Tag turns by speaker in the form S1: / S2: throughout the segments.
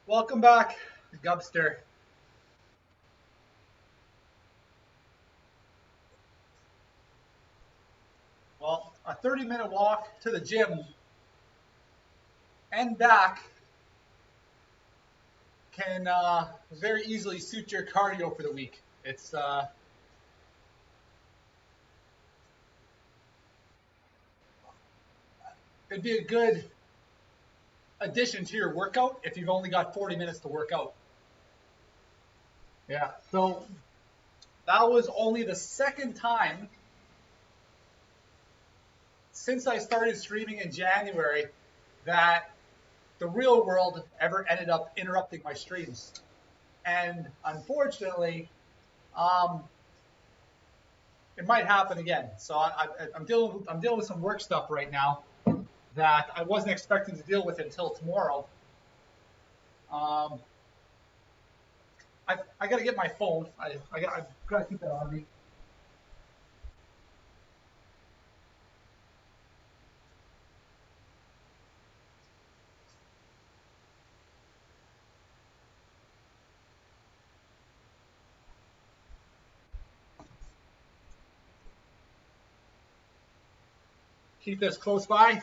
S1: Welcome back, Gubster. Well, a 30-minute walk to the gym and back can very easily suit your cardio for the week. It'd be a good addition to your workout if you've only got 40 minutes to work out. Yeah, so that was only the second time since I started streaming in January that the real world ever ended up interrupting my streams. And unfortunately, um, it might happen again. So I'm dealing with some work stuff right now that I wasn't expecting to deal with until tomorrow. Um, I got to get my phone. I've got to keep that on me. Keep this close by.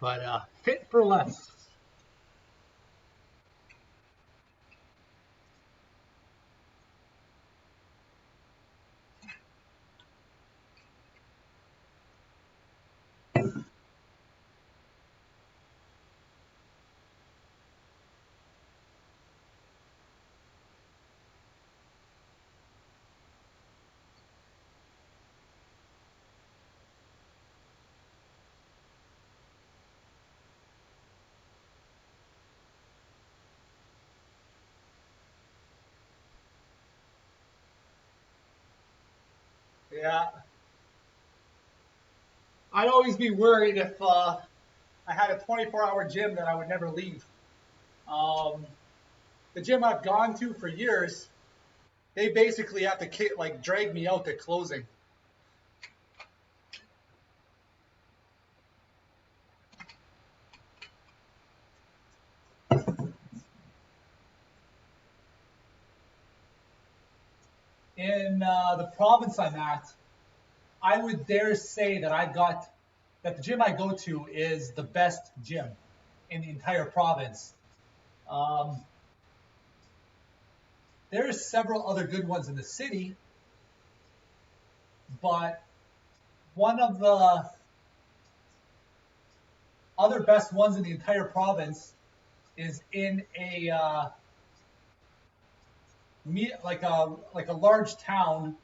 S1: But fit for less. Yeah, I'd always be worried if I had a 24-hour gym that I would never leave. Um, the gym I've gone to for years, they basically have to like drag me out to closing. In the province I'm at, I would dare say that the gym I go to is the best gym in the entire province. Um, there's several other good ones in the city, but one of the other best ones in the entire province is in a like a large town,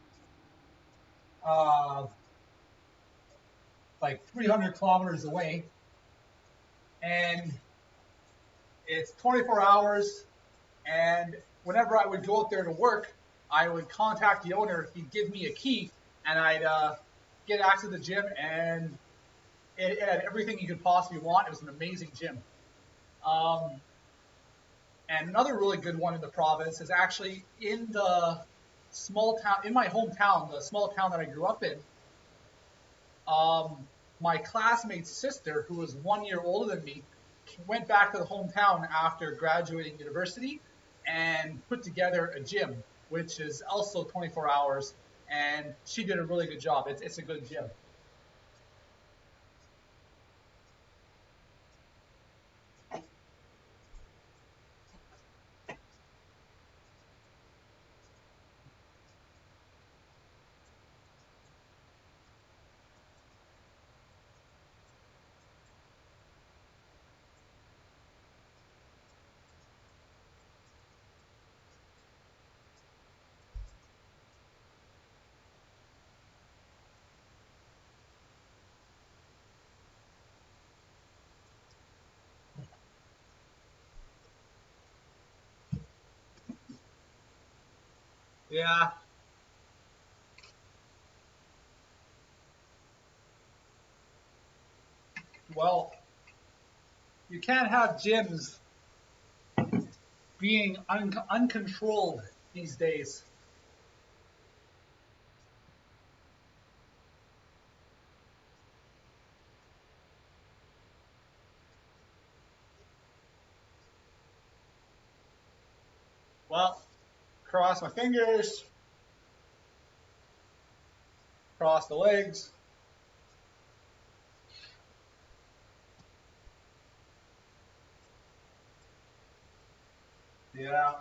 S1: uh, like 300 kilometers away, and it's 24 hours. And whenever I would go out there to work, I would contact the owner. He'd give me a key, and I'd get access to the gym, and it had everything you could possibly want. It was an amazing gym. Um, and another really good one in the province is actually in the small town, in my hometown, the small town that I grew up in. Um, my classmate's sister, who was 1 year older than me, went back to the hometown after graduating university and put together a gym, which is also 24 hours. And she did a really good job. It's a good gym. Yeah. Well, you can't have gyms being uncontrolled these days. Well, cross my fingers, cross the legs. Yeah.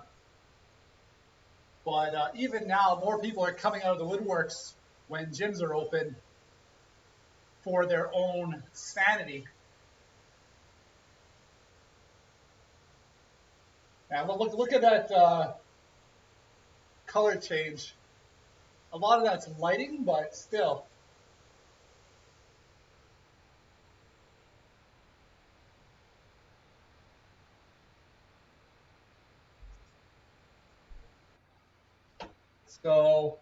S1: But even now, more people are coming out of the woodworks when gyms are open for their own sanity. And look at that color change. A lot of that's lighting, but still. So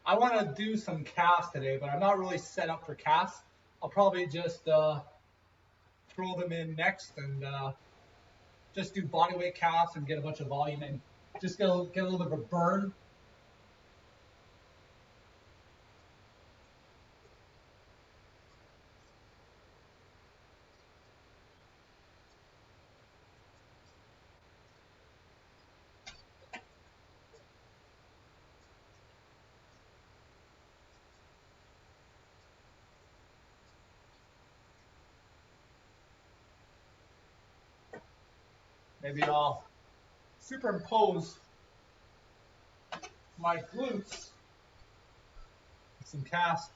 S1: I want to do some casts today, but I'm not really set up for casts. I'll probably just throw them in next and just do bodyweight casts and get a bunch of volume in. Just get a little bit of a burn. Maybe I'll superimpose my glutes with some casts.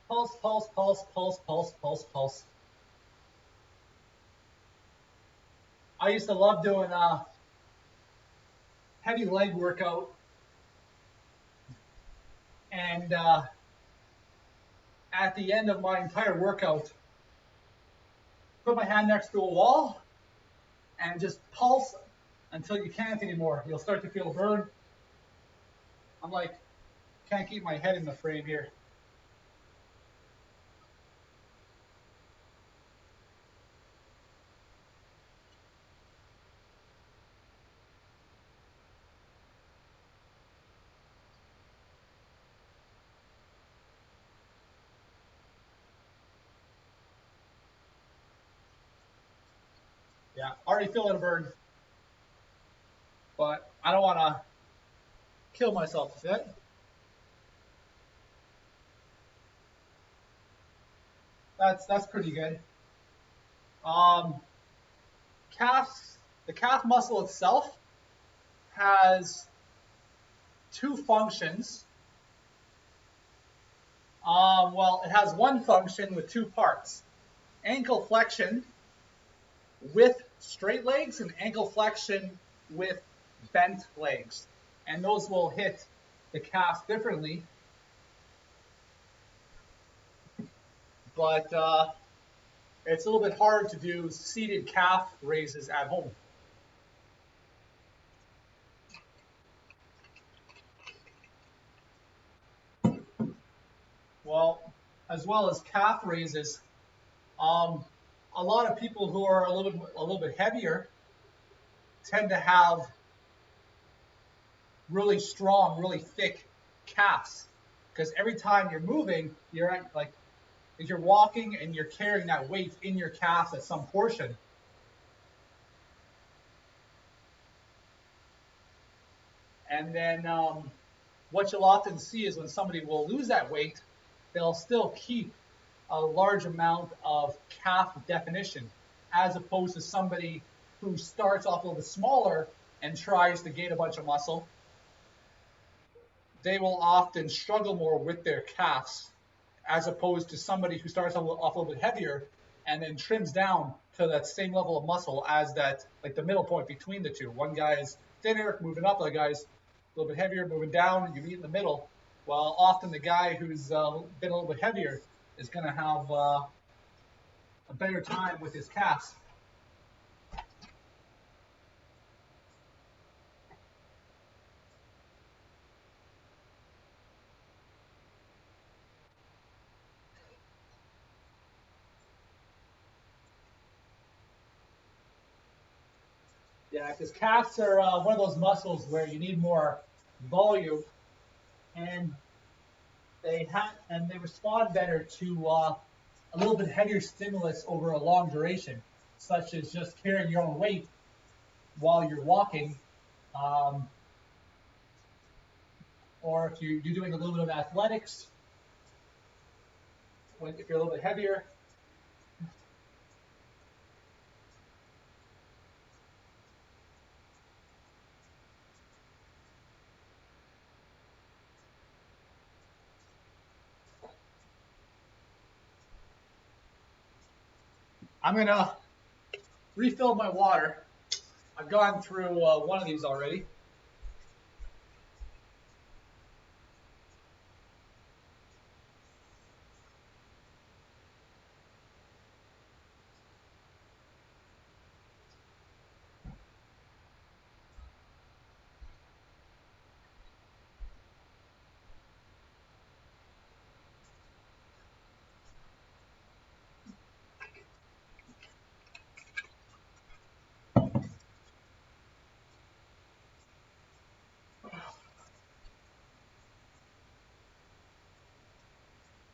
S1: Pulse, pulse, pulse, pulse, pulse, pulse, pulse. I used to love doing heavy leg workout, and at the end of my entire workout, put my hand next to a wall and just pulse until you can't anymore. You'll start to feel a burn. I'm like, can't keep my head in the frame here. Yeah, already feeling a burn, but I don't want to kill myself with it. That's pretty good. Um, calves, the calf muscle itself has two functions. Well, it has one function with two parts: ankle flexion with straight legs and ankle flexion with bent legs, and those will hit the calf differently. But it's a little bit hard to do seated calf raises at home. Well, as well as calf raises, um, a lot of people who are a little bit heavier tend to have really strong, really thick calves because every time you're moving, you're at, like if you're walking and you're carrying that weight in your calves at some portion. And then what you'll often see is when somebody will lose that weight, they'll still keep a large amount of calf definition, as opposed to somebody who starts off a little bit smaller and tries to gain a bunch of muscle. They will often struggle more with their calves, as opposed to somebody who starts off a little bit heavier and then trims down to that same level of muscle as that, like the middle point between the two. One guy is thinner, moving up, the other guy's a little bit heavier, moving down, you meet in the middle. Well, often the guy who's been a little bit heavier is going to have a better time with his cast. Yeah, because calves are one of those muscles where you need more volume, and they respond better to a little bit heavier stimulus over a long duration, such as just carrying your own weight while you're walking, um, or if you're doing a little bit of athletics, if you're a little bit heavier. I'm gonna refill my water. I've gone through one of these already.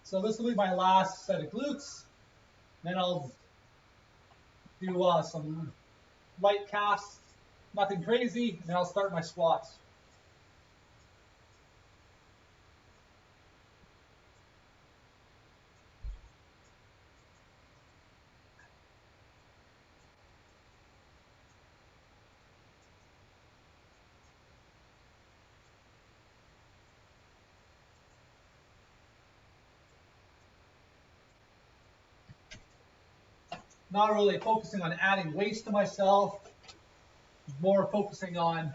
S1: So this will be my last set of glutes. Then I'll do some light casts, nothing crazy, and then I'll start my squats. Not really focusing on adding weights to myself, more focusing on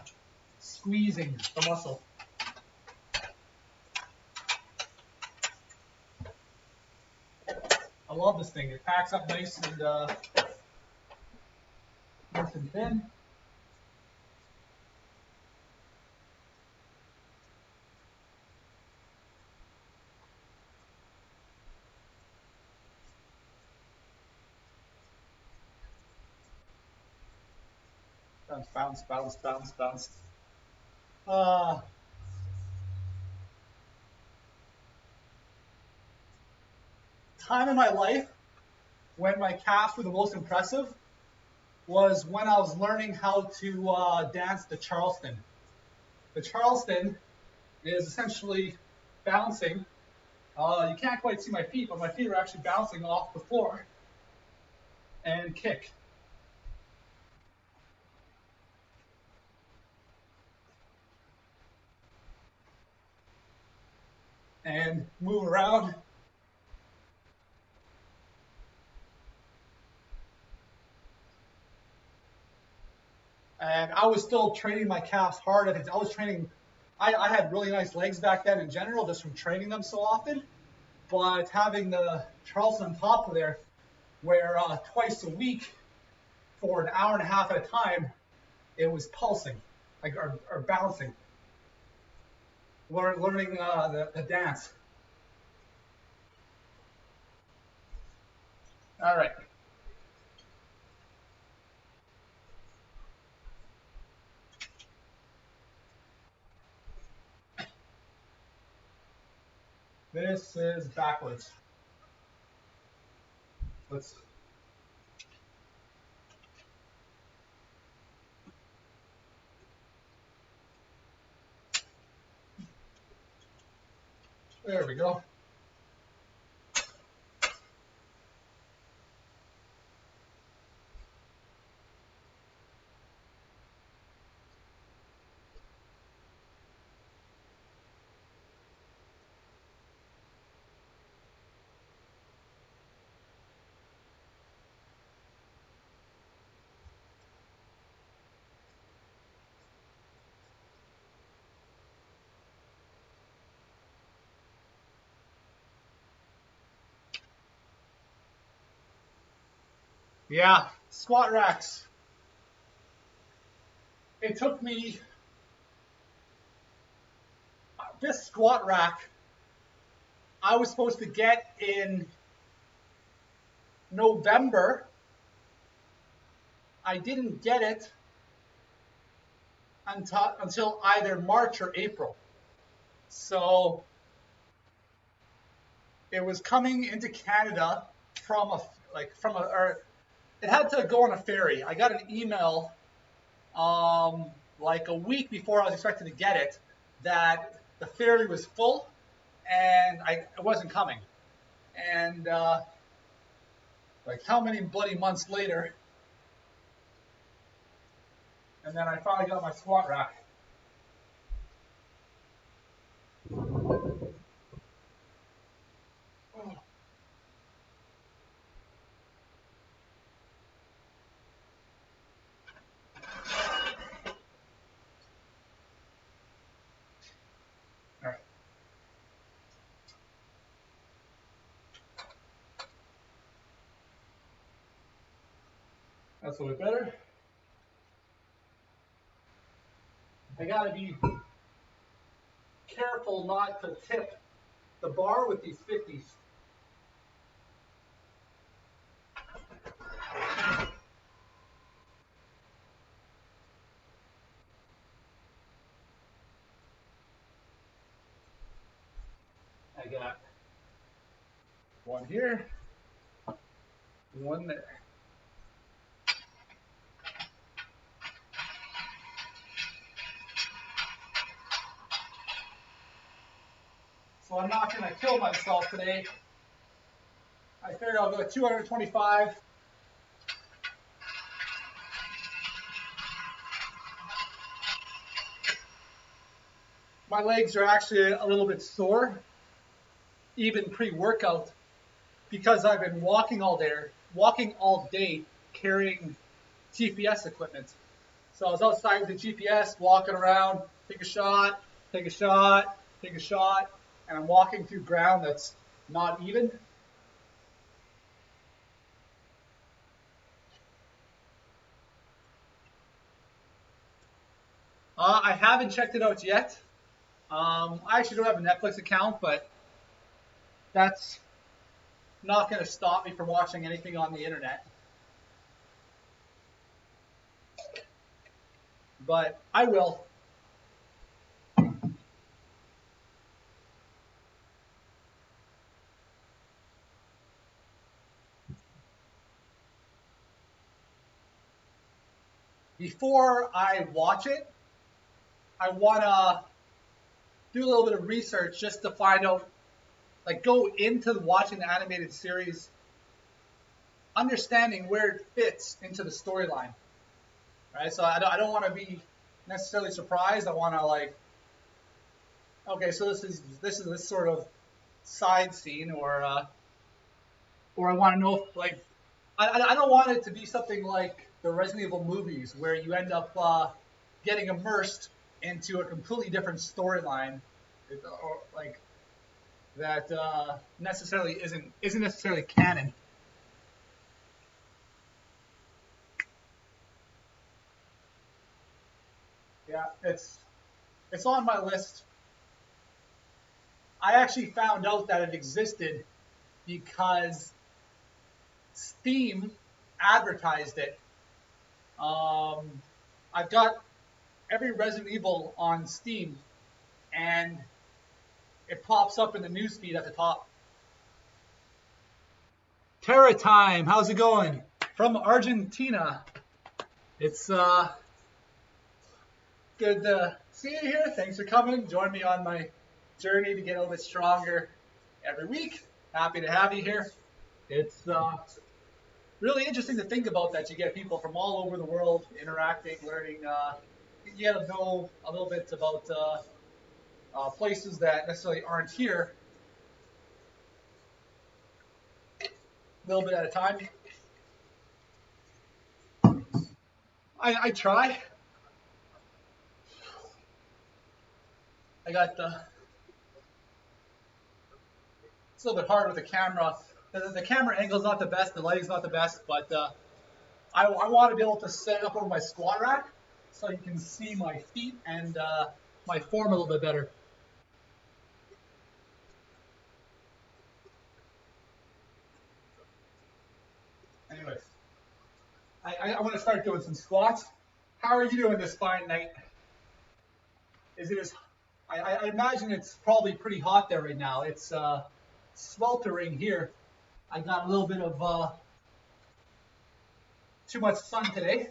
S1: squeezing the muscle. I love this thing. It packs up nice and thin. Bounce, bounce, bounce, bounce, bounce. Time in my life when my calves were the most impressive was when I was learning how to dance the Charleston. The Charleston is essentially bouncing. You can't quite see my feet, but my feet are actually bouncing off the floor and kick. And move around. And I was still training my calves hard. I was training. I had really nice legs back then in general, just from training them so often. But having the Charleston on top of there, where twice a week for an hour and a half at a time, it was pulsing, like or bouncing, learning the dance. All right. This is backwards. Let's. There we go. Yeah, squat racks. It took me this squat rack I was supposed to get in November. I didn't get it until either March or April. So it was coming into Canada from a or it had to go on a ferry. I got an email like a week before I was expected to get it that the ferry was full and it wasn't coming. And like how many bloody months later, and then I finally got my squat rack. Oh. All right, that's a little bit better. I gotta be careful not to tip the bar with these 50s. I got one here, one there. So I'm not gonna kill myself today. I figured I'll go 225. My legs are actually a little bit sore, even pre-workout, because I've been walking all day carrying GPS equipment. So I was outside with the GPS, walking around, take a shot, take a shot, take a shot, and I'm walking through ground that's not even. I haven't checked it out yet. I actually don't have a Netflix account, but that's not going to stop me from watching anything on the internet. But I will. Before I watch it, I want to do a little bit of research just to find out, like go into watching the animated series, understanding where it fits into the storyline. Right? So I don't want to be necessarily surprised. I want to like, okay, so this sort of side scene, or I want to know if, like, I don't want it to be something like the Resident Evil movies where you end up getting immersed into a completely different storyline, or like that necessarily isn't necessarily canon. Yeah, it's on my list. I actually found out that it existed because Steam advertised it. Um, I've got every Resident Evil on Steam, and it pops up in the newsfeed at the top. Terra Time, how's it going? From Argentina. It's good to see you here. Thanks for coming. Join me on my journey to get a little bit stronger every week. Happy to have you here. It's really interesting to think about that you get people from all over the world interacting, learning. You get to know a little bit about places that necessarily aren't here, a little bit at a time. I try. I got it's a little bit hard with the camera. The camera angle's not the best, the lighting's not the best, but I want to be able to set it up over my squat rack so you can see my feet and my form a little bit better. Anyways, I want to start doing some squats. How are you doing this fine night? Is it as I imagine it's probably pretty hot there right now. It's sweltering here. I got a little bit of too much sun today.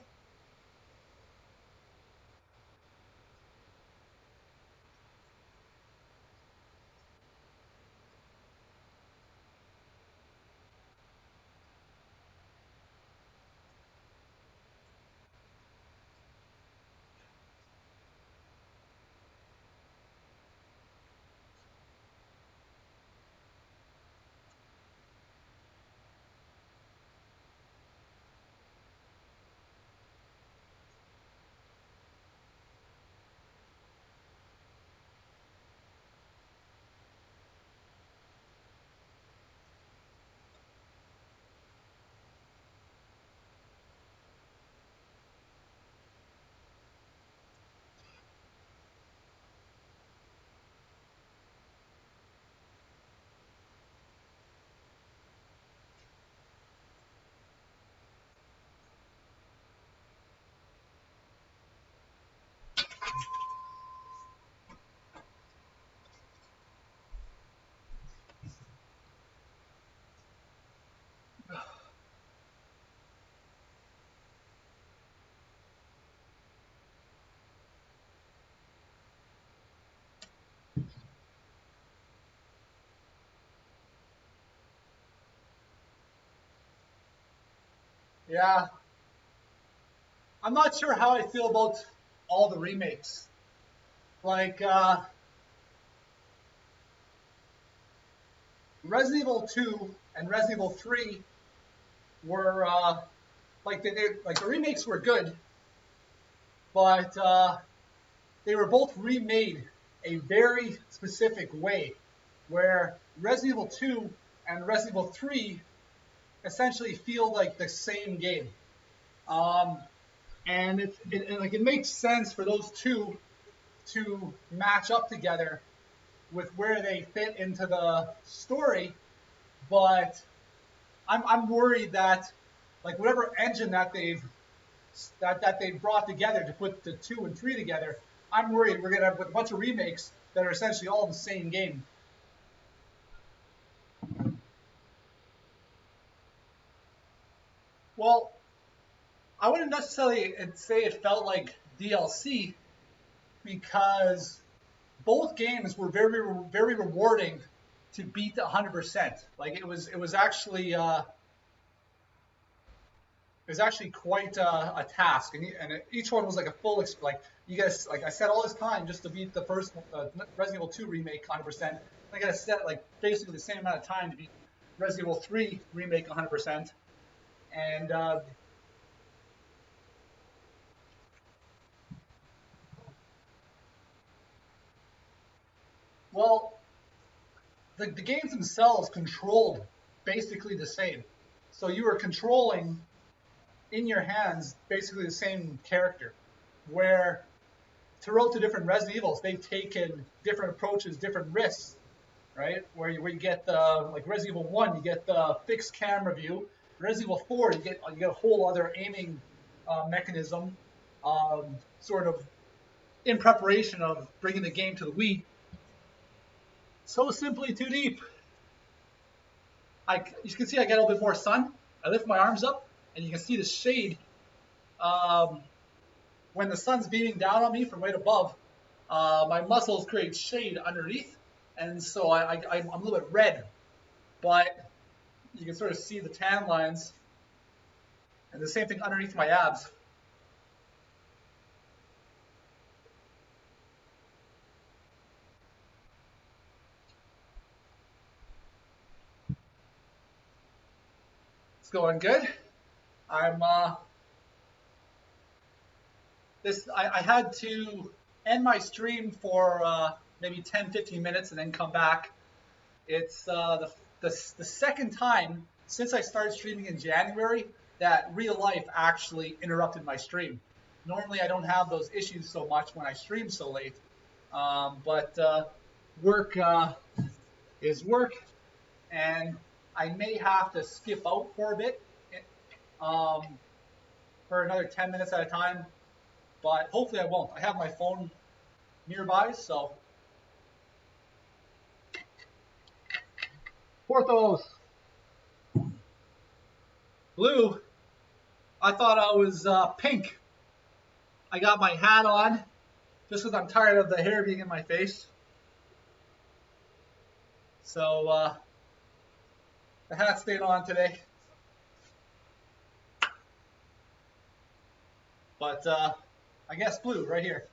S1: Yeah, I'm not sure how I feel about all the remakes. Like Resident Evil 2 and Resident Evil 3 were like the remakes were good, but they were both remade a very specific way, where Resident Evil 2 and Resident Evil 3 essentially feel like the same game. Um, and it makes sense for those two to match up together with where they fit into the story, but I'm worried that like whatever engine that they brought together to put the 2 and 3 together, I'm worried we're gonna have a bunch of remakes that are essentially all the same game. Well, I wouldn't necessarily say it felt like DLC because both games were very rewarding to beat 100%. Like it was actually quite a task, and each one was like a full like you guys like I said all this time just to beat the first Resident Evil 2 remake 100%. I gotta set like basically the same amount of time to beat Resident Evil 3 remake 100%, and well, the games themselves controlled basically the same. So you were controlling in your hands basically the same character, where throughout the different Resident Evils, they've taken different approaches, different risks, right? Where you get the like Resident Evil 1, you get the fixed camera view. Resident Evil 4, you get a whole other aiming mechanism, sort of in preparation of bringing the game to the Wii. So simply too deep. You can see I get a little bit more sun. I lift my arms up, and you can see the shade um, when the sun's beaming down on me from right above. My muscles create shade underneath, and so I'm a little bit red, but you can sort of see the tan lines, and the same thing underneath my abs. It's going good. I'm I had to end my stream for maybe 10, 15 minutes and then come back. It's the second time since I started streaming in January that real life actually interrupted my stream. Normally, I don't have those issues so much when I stream so late, but work is work, and I may have to skip out for a bit, um, for another 10 minutes at a time, but hopefully I won't. I have my phone nearby, so. Porthos! Blue, I thought I was pink. I got my hat on just because I'm tired of the hair being in my face. So the hat stayed on today. But I guess blue right here.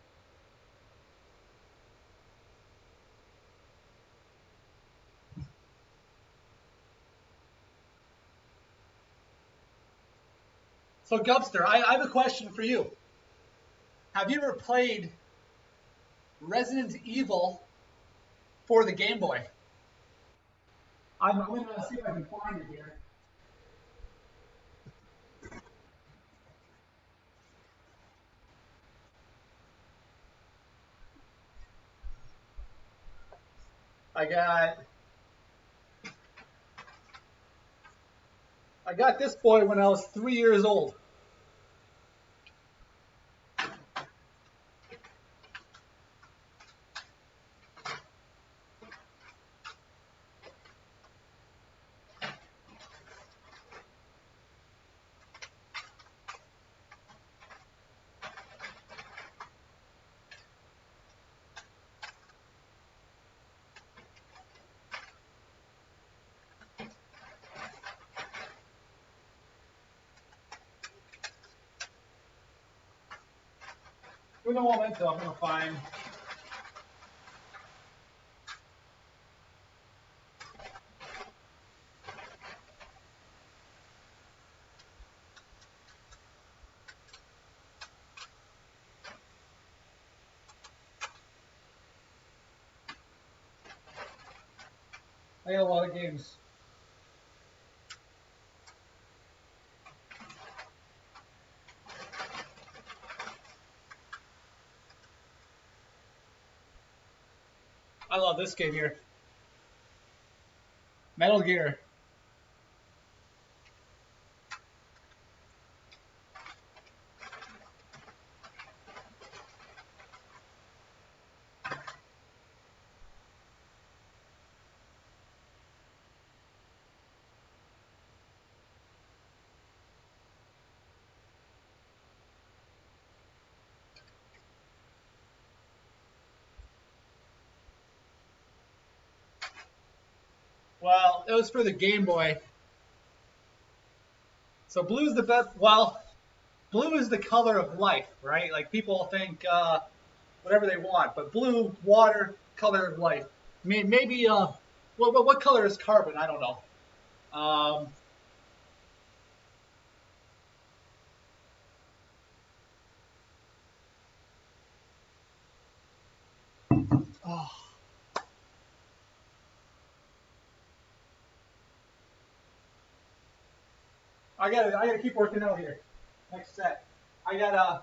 S1: So Gubster, I have a question for you. Have you ever played Resident Evil for the Game Boy? I'm going to see if I can find it here. I got this boy when I was 3 years old. Un momento, I'm going to find. I got a lot of games. I love this game here. Metal Gear. Well, it was for the Game Boy. So blue's the best. Well, blue is the color of life, right? Like people think whatever they want, but blue, water, color of life. I mean, maybe what color is carbon? I don't know. Um, oh, I gotta keep working out here. Next set, I gotta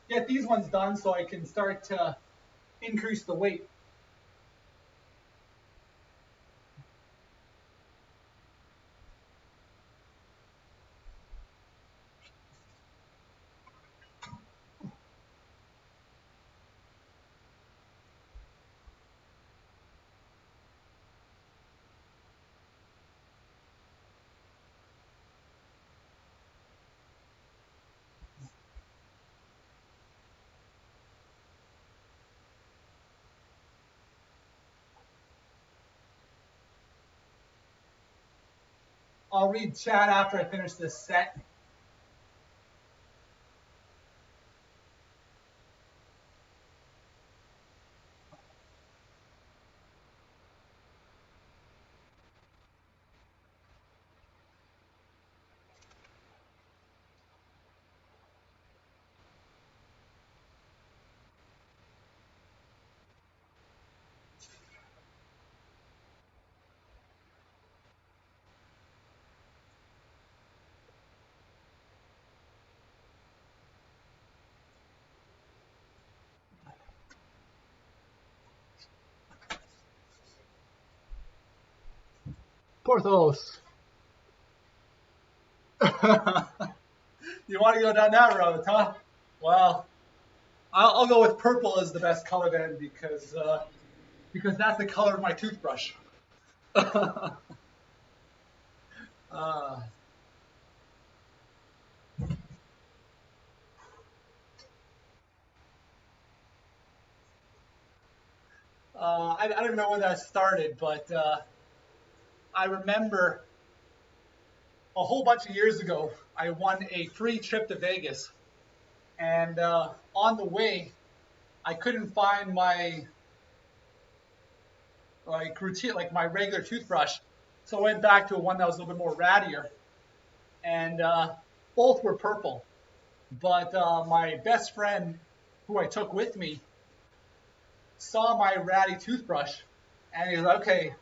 S1: get these ones done so I can start to increase the weight. I'll read chat after I finish this set. Porthos. You want to go down that road, huh? Well, I'll go with purple as the best color then because that's the color of my toothbrush. uh, I don't know when that started, but I remember a whole bunch of years ago, I won a free trip to Vegas, and on the way, I couldn't find my routine, like my regular toothbrush, so I went back to one that was a little bit more rattier, and both were purple. But my best friend, who I took with me, saw my ratty toothbrush, and he's like, "Okay,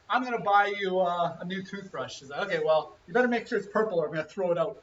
S1: I'm gonna buy you a new toothbrush." He's like, "Okay, well, you better make sure it's purple, or I'm gonna throw it out."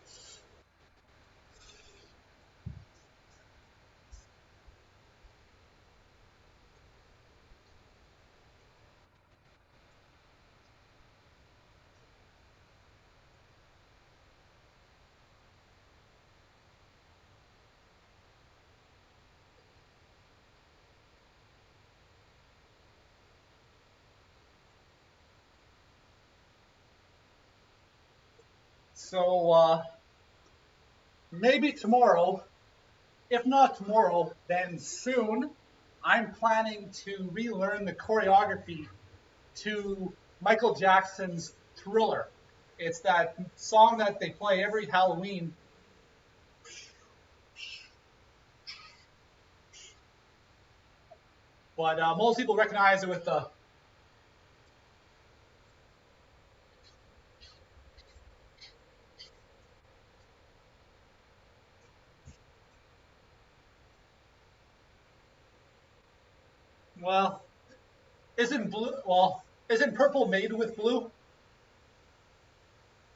S1: So maybe tomorrow, if not tomorrow, then soon, I'm planning to relearn the choreography to Michael Jackson's Thriller. It's that song that they play every Halloween. But most people recognize it with the. Well, isn't blue? Well, isn't purple made with blue?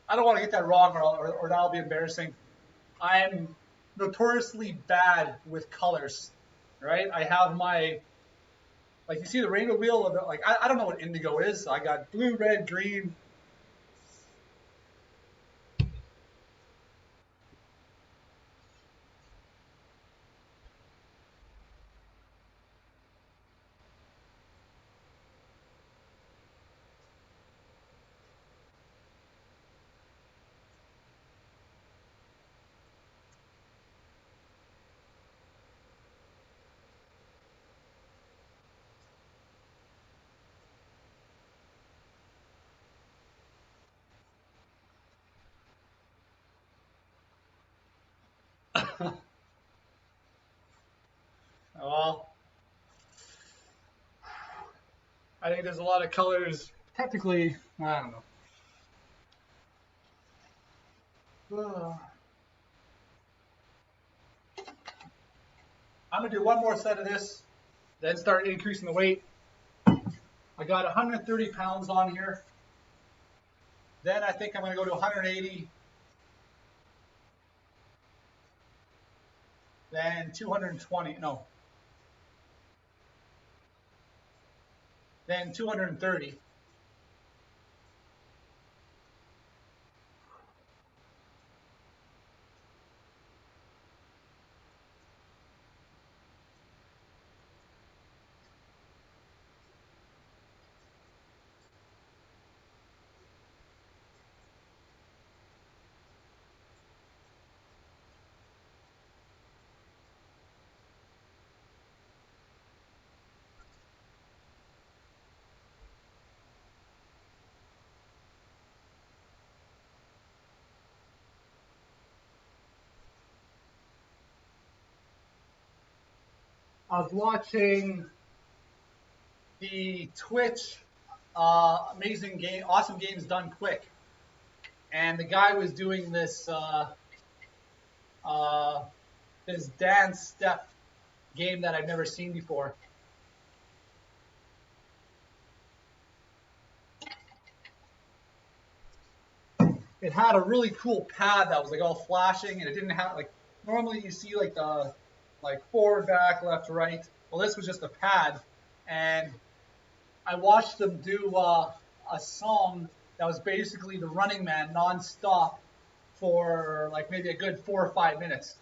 S1: I don't want to get that wrong, or that'll be embarrassing. I'm notoriously bad with colors, right? I have my like you see the rainbow wheel of the, like I don't know what indigo is. I got blue, red, green. Well, I think there's a lot of colors. Technically, I don't know. I'm gonna do one more set of this, then start increasing the weight. I got 130 pounds on here. Then I think I'm gonna go to 180, then 220. No, then 230. I was watching the Twitch amazing game, awesome games done quick, and the guy was doing uh, this dance step game that I've never seen before. It had a really cool pad that was like all flashing, and it didn't have like normally you see like the like forward, back, left, right. Well, this was just a pad, and I watched them do a song that was basically the Running Man non-stop for like maybe a good 4 or 5 minutes.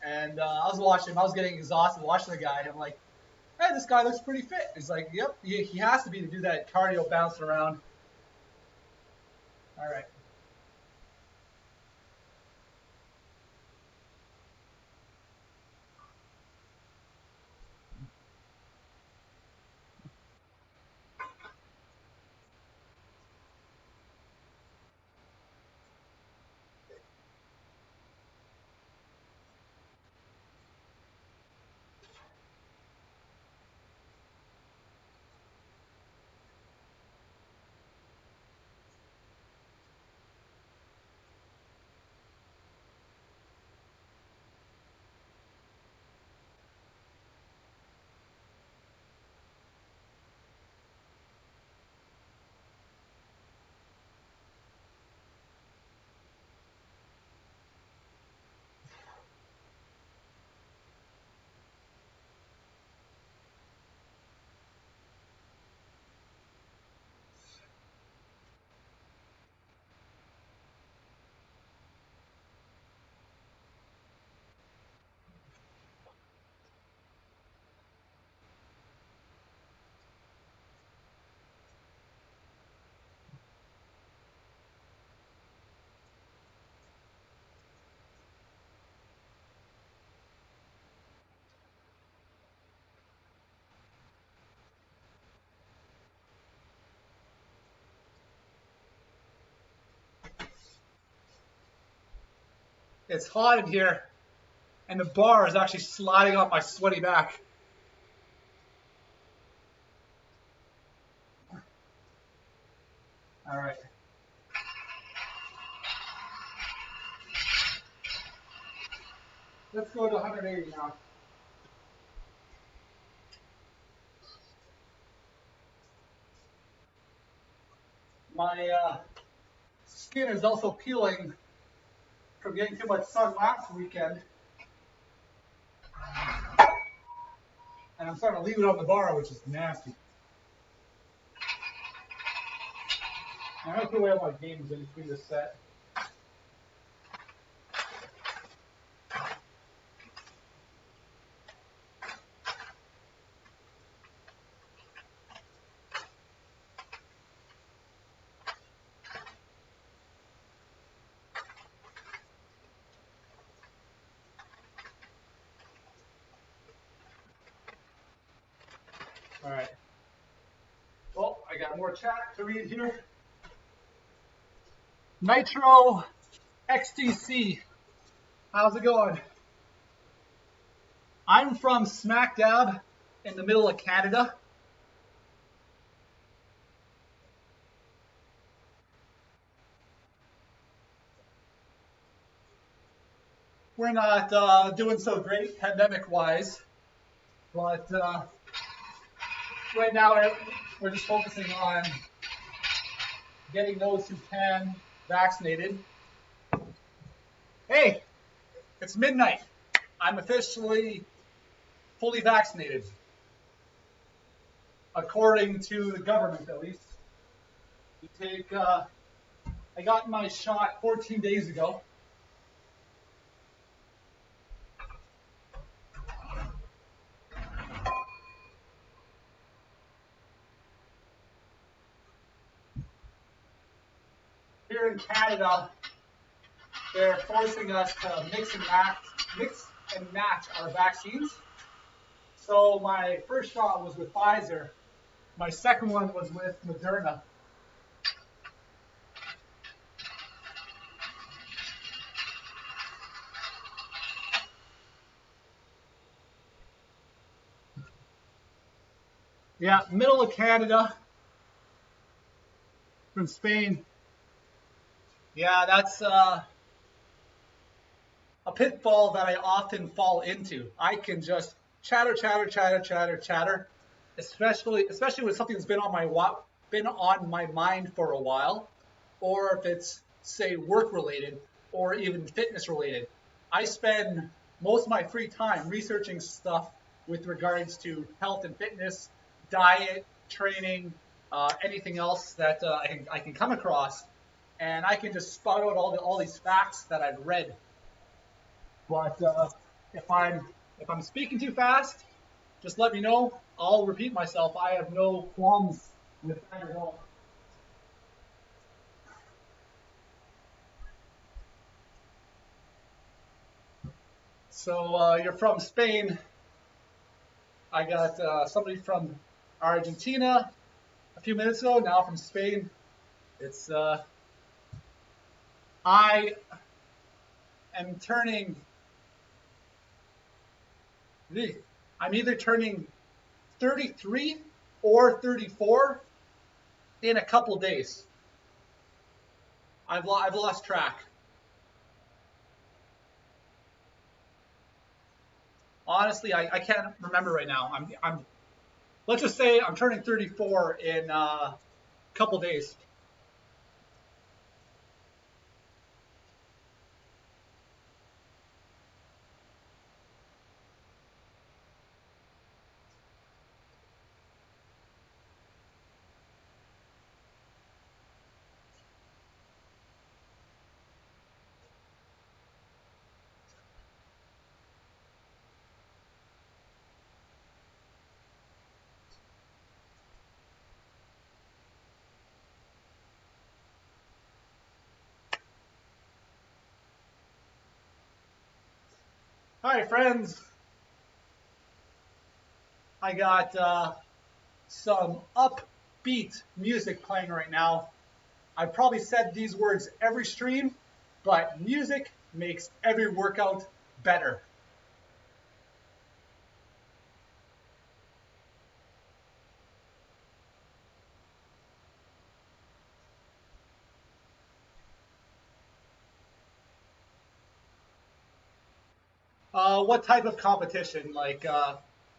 S1: And I was watching him. I was getting exhausted watching the guy. I'm like, hey, this guy looks pretty fit. He's like, yep, he has to be to do that cardio bouncing around. All right. It's hot in here, and the bar is actually sliding up my sweaty back. All right. Let's go to 180 now. My skin is also peeling from getting too much sun last weekend. And I'm starting to leave it on the bar, which is nasty. I'm going to put away all my games in between this set. All right. Well, I got more chat to read here. Nitro XTC. How's it going? I'm from smack dab in the middle of Canada. We're not doing so great pandemic-wise, but right now we're just focusing on getting those who can vaccinated. Hey, it's midnight. I'm officially fully vaccinated, according to the government at least. I got my shot 14 days ago. Here in Canada, they're forcing us to mix and match our vaccines. So my first shot was with Pfizer. My second one was with Moderna. Yeah, middle of Canada, from Spain. Yeah, that's a pitfall that I often fall into. I can just chatter, especially with something that's been on my mind for a while, or if it's say work related or even fitness related. I spend most of my free time researching stuff with regards to health and fitness, diet, training, anything else that I can come across, and I can just spout out all these facts that I've read. But if I'm speaking too fast, just let me know. I'll repeat myself. I have no qualms with that at all. So you're from Spain. I got somebody from Argentina a few minutes ago. Now from Spain. It's I am turning. I'm either turning 33 or 34 in a couple days. I've lost track. Honestly, I can't remember right now. I'm let's just say I'm turning 34 in a couple days. Hi, friends. I got some upbeat music playing right now. I've probably said these words every stream, but music makes every workout better. What type of competition? Like,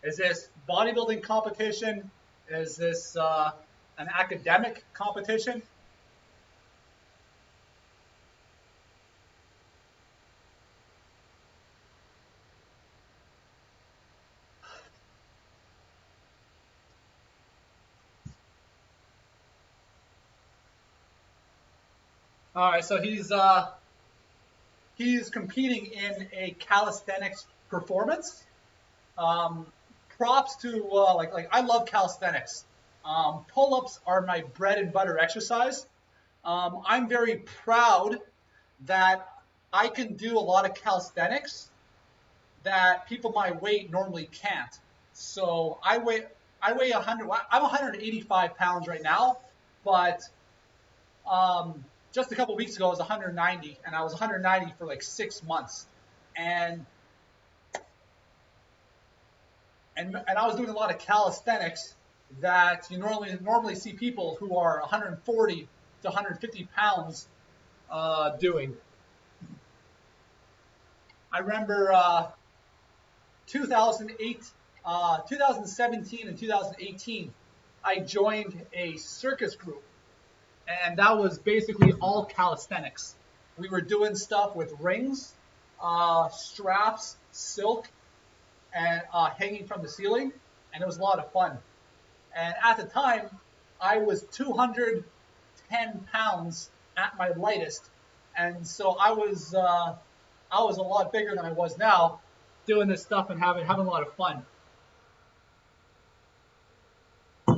S1: is this bodybuilding competition? Is this an academic competition? All right, so he's competing in a calisthenics performance. Um, Props to like I love calisthenics. Pull-ups are my bread and butter exercise. I'm very proud that I can do a lot of calisthenics that people my weight normally can't. So I weigh 100. I'm 185 pounds right now, but just a couple weeks ago I was 190, and I was 190 for like 6 months, and and I was doing a lot of calisthenics that you normally see people who are 140 to 150 pounds doing. I remember 2008, 2017, and 2018. I joined a circus group, and that was basically all calisthenics. We were doing stuff with rings, straps, silk, and hanging from the ceiling, and it was a lot of fun. And at the time, I was 210 pounds at my lightest, and so I was a lot bigger than I was now, doing this stuff and having a lot of fun.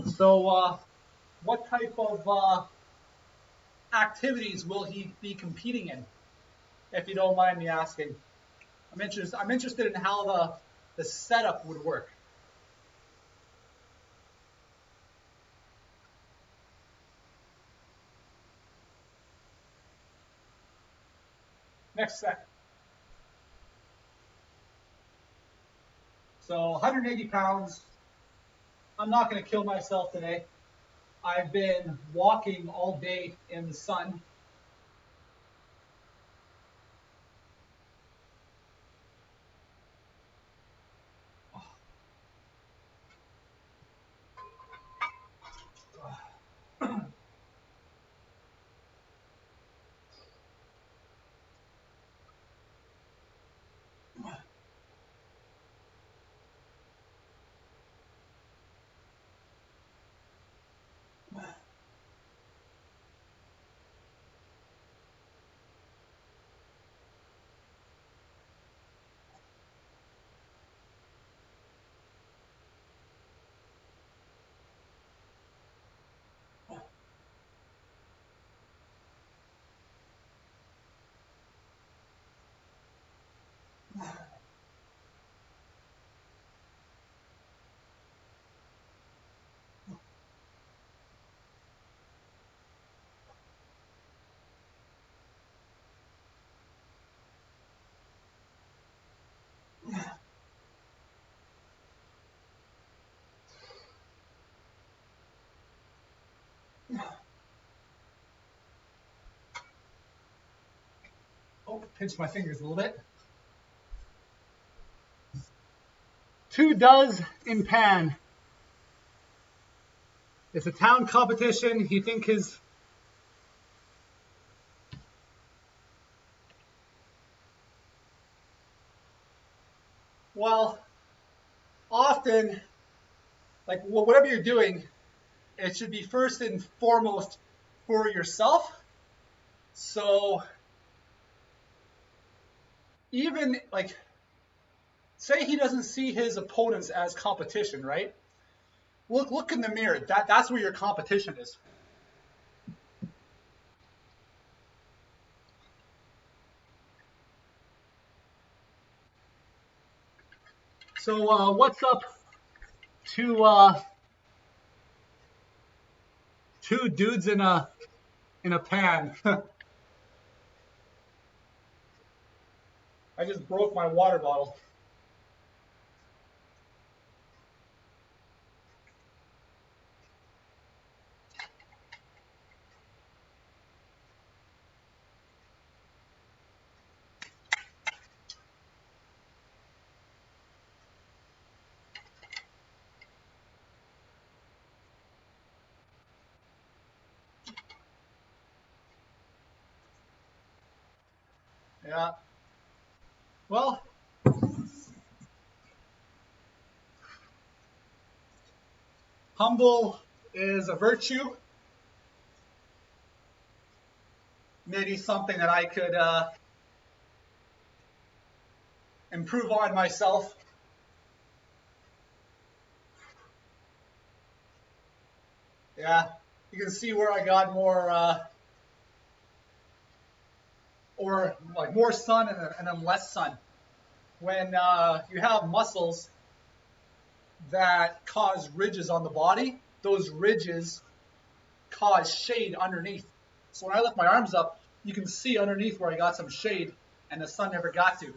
S1: So, what type of activities will he be competing in, if you don't mind me asking? I'm interested in how the setup would work. Next set. So 180 pounds. I'm not going to kill myself today. I've been walking all day in the sun. Oh, pinch my fingers a little bit. 2 does in pan. It's a town competition. He think his well, often, like whatever you're doing, it should be first and foremost for yourself. So even like, say he doesn't see his opponents as competition, right? Look in the mirror. That's where your competition is. So what's up to two dudes in a pan? I just broke my water bottle. Yeah. Well, humble is a virtue. Maybe something that I could improve on myself. Yeah, you can see where I got more, or like more sun and then less sun. When you have muscles that cause ridges on the body, those ridges cause shade underneath. So when I lift my arms up, you can see underneath where I got some shade and the sun never got to.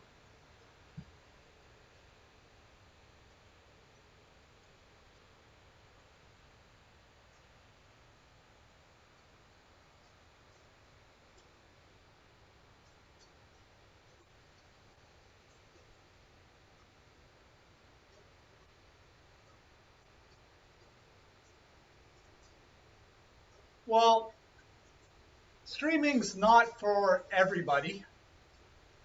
S1: Well, streaming's not for everybody.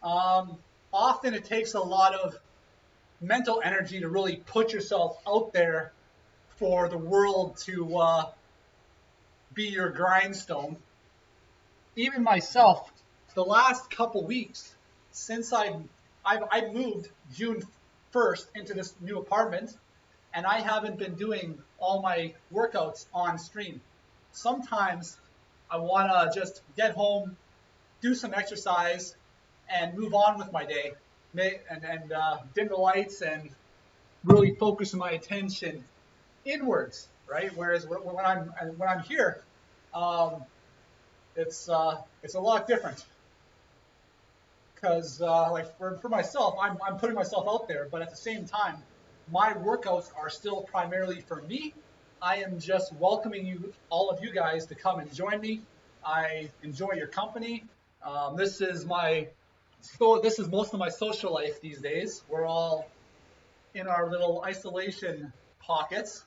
S1: Um, Often it takes a lot of mental energy to really put yourself out there for the world to be your grindstone. Even myself, the last couple weeks since I moved June 1st into this new apartment, and I haven't been doing all my workouts on stream. Sometimes I want to just get home, do some exercise, and move on with my day, and dim the lights and really focus my attention inwards, right? Whereas when I'm here, um, it's a lot different because like for myself, I'm putting myself out there, but at the same time, my workouts are still primarily for me. I am just welcoming you, all of you guys, to come and join me. I enjoy your company. This is this is most of my social life these days. We're all in our little isolation pockets,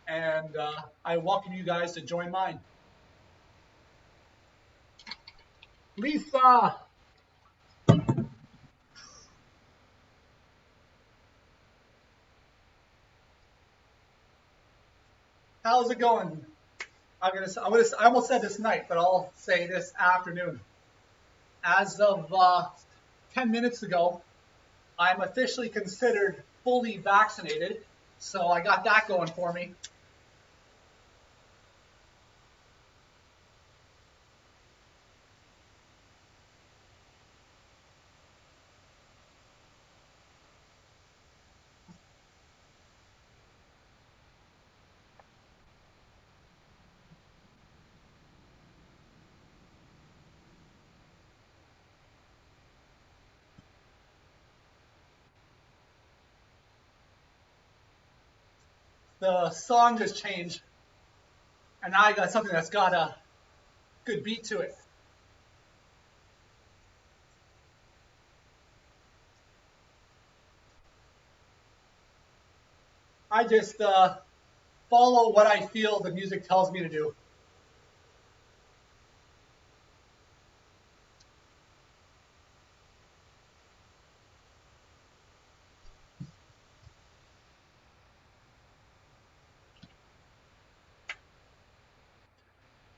S1: and I welcome you guys to join mine. Lisa, how's it going? I almost said this night, but I'll say this afternoon. As of 10 minutes ago, I'm officially considered fully vaccinated, so I got that going for me. The song has changed, and now I got something that's got a good beat to it. I just follow what I feel the music tells me to do.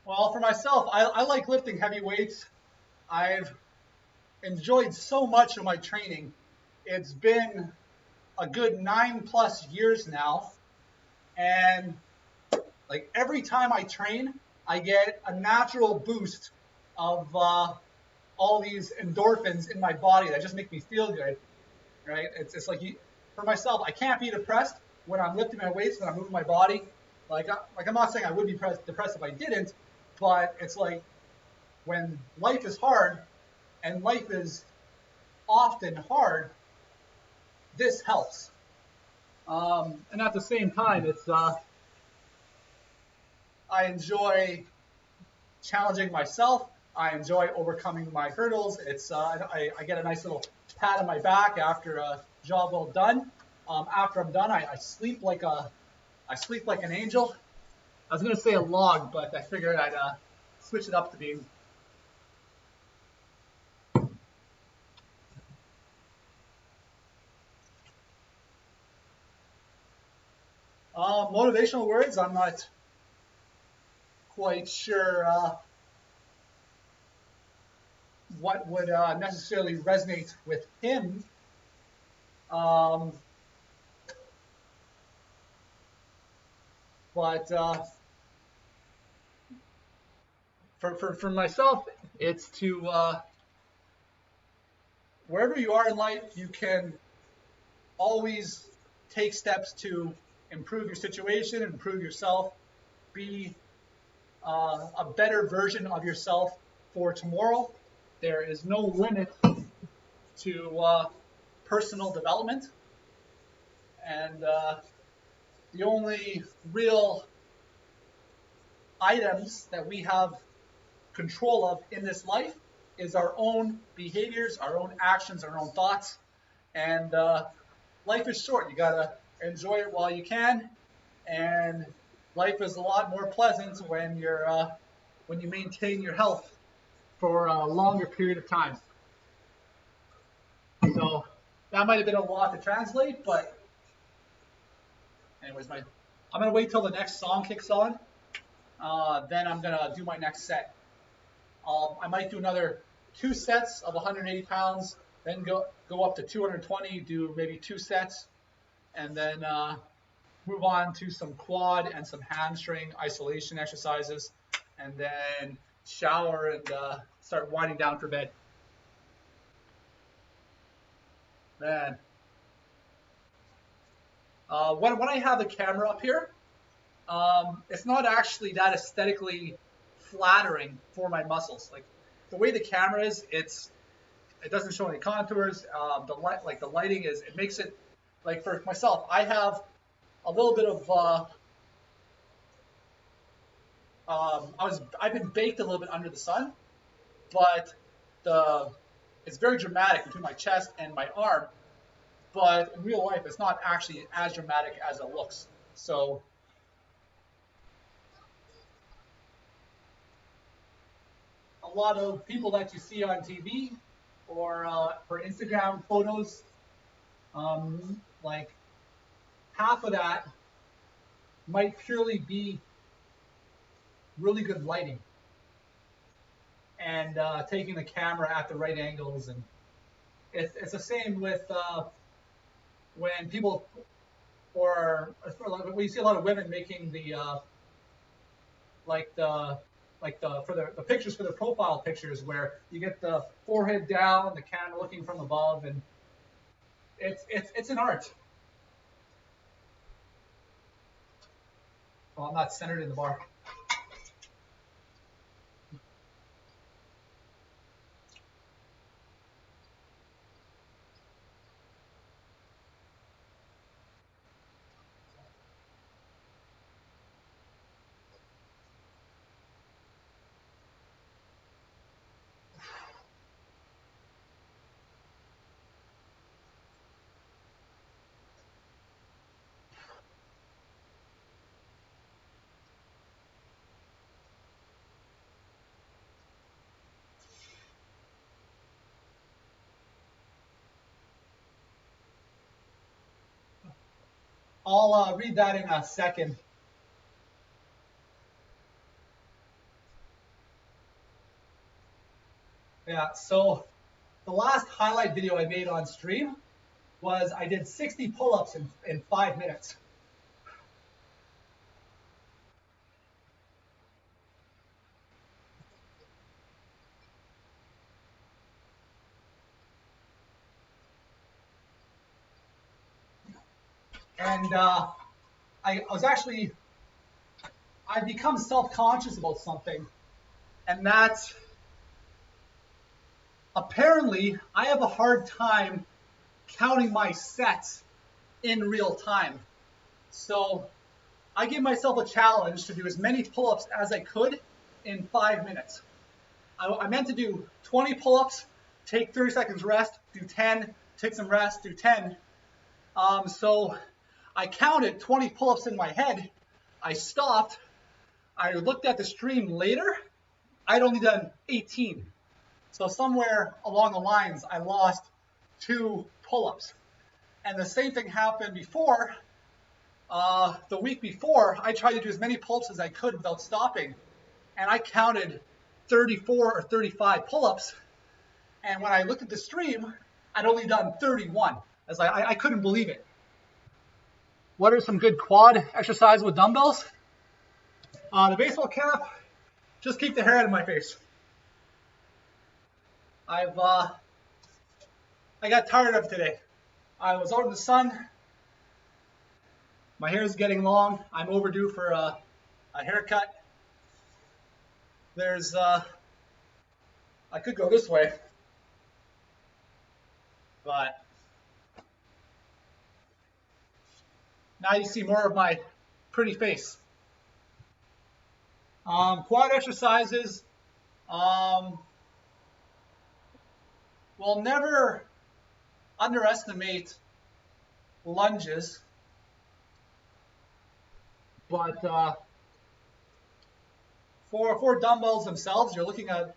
S1: Well, for myself, I like lifting heavy weights. I've enjoyed so much of my training. It's been a good 9+ years now, and like every time I train, I get a natural boost of all these endorphins in my body that just make me feel good, right? It's like for myself, I can't be depressed when I'm lifting my weights, when I'm moving my body. Like I'm not saying I would be depressed if I didn't, but it's like when life is hard, and life is often hard, this helps. And at the same time, it's I enjoy challenging myself. I enjoy overcoming my hurdles. I get a nice little pat on my back after a job well done. After I'm done, I sleep like an angel. I was gonna say a log, but I figured I'd switch it up to being. Motivational words. I'm not quite sure what would necessarily resonate with him. Um, but for myself, it's to wherever you are in life, you can always take steps to improve your situation, improve yourself, be a better version of yourself for tomorrow. There is no limit to personal development, and the only real items that we have control of in this life is our own behaviors, our own actions, our own thoughts. And life is short. You gotta enjoy it while you can. And life is a lot more pleasant when you maintain your health for a longer period of time. So that might have been a lot to translate, but anyways, I'm gonna wait till the next song kicks on. Then I'm gonna do my next set. I might do another 2 sets of 180 pounds, then go up to 220, do maybe 2 sets, and then move on to some quad and some hamstring isolation exercises, and then shower and start winding down for bed. Man, when I have the camera up here, it's not actually that aesthetically flattering for my muscles. Like the way the camera is, it doesn't show any contours. The lighting it makes it like for myself. I have a little bit of I've been baked a little bit under the sun, but the it's very dramatic between my chest and my arm. But in real life, it's not actually as dramatic as it looks. So a lot of people that you see on TV or for Instagram photos, like half of that might purely be really good lighting and taking the camera at the right angles. And it's the same with when people or we see a lot of women making the like the for the pictures for the profile pictures where you get the forehead down, the camera looking from above, and it's an art. Well, I'm not centered in the bar. I'll read that in a second. Yeah, so the last highlight video I made on stream was I did 60 pull-ups in 5 minutes. And I've become self-conscious about something, and that's apparently I have a hard time counting my sets in real time. So I give myself a challenge to do as many pull-ups as I could in 5 minutes. I meant to do 20 pull-ups, take 30 seconds rest, do 10, take some rest, do 10. So I counted 20 pull-ups in my head. I stopped. I looked at the stream later. I'd only done 18. So somewhere along the lines, I lost 2 pull-ups. And the same thing happened before. The week before, I tried to do as many pull-ups as I could without stopping. And I counted 34 or 35 pull-ups. And when I looked at the stream, I'd only done 31. I couldn't believe it. What are some good quad exercises with dumbbells? The baseball cap, just keep the hair out of my face. I got tired of today. I was out in the sun. My hair is getting long. I'm overdue for a haircut. I could go this way, but now you see more of my pretty face. Quad exercises. We'll never underestimate lunges, but for dumbbells themselves, you're looking at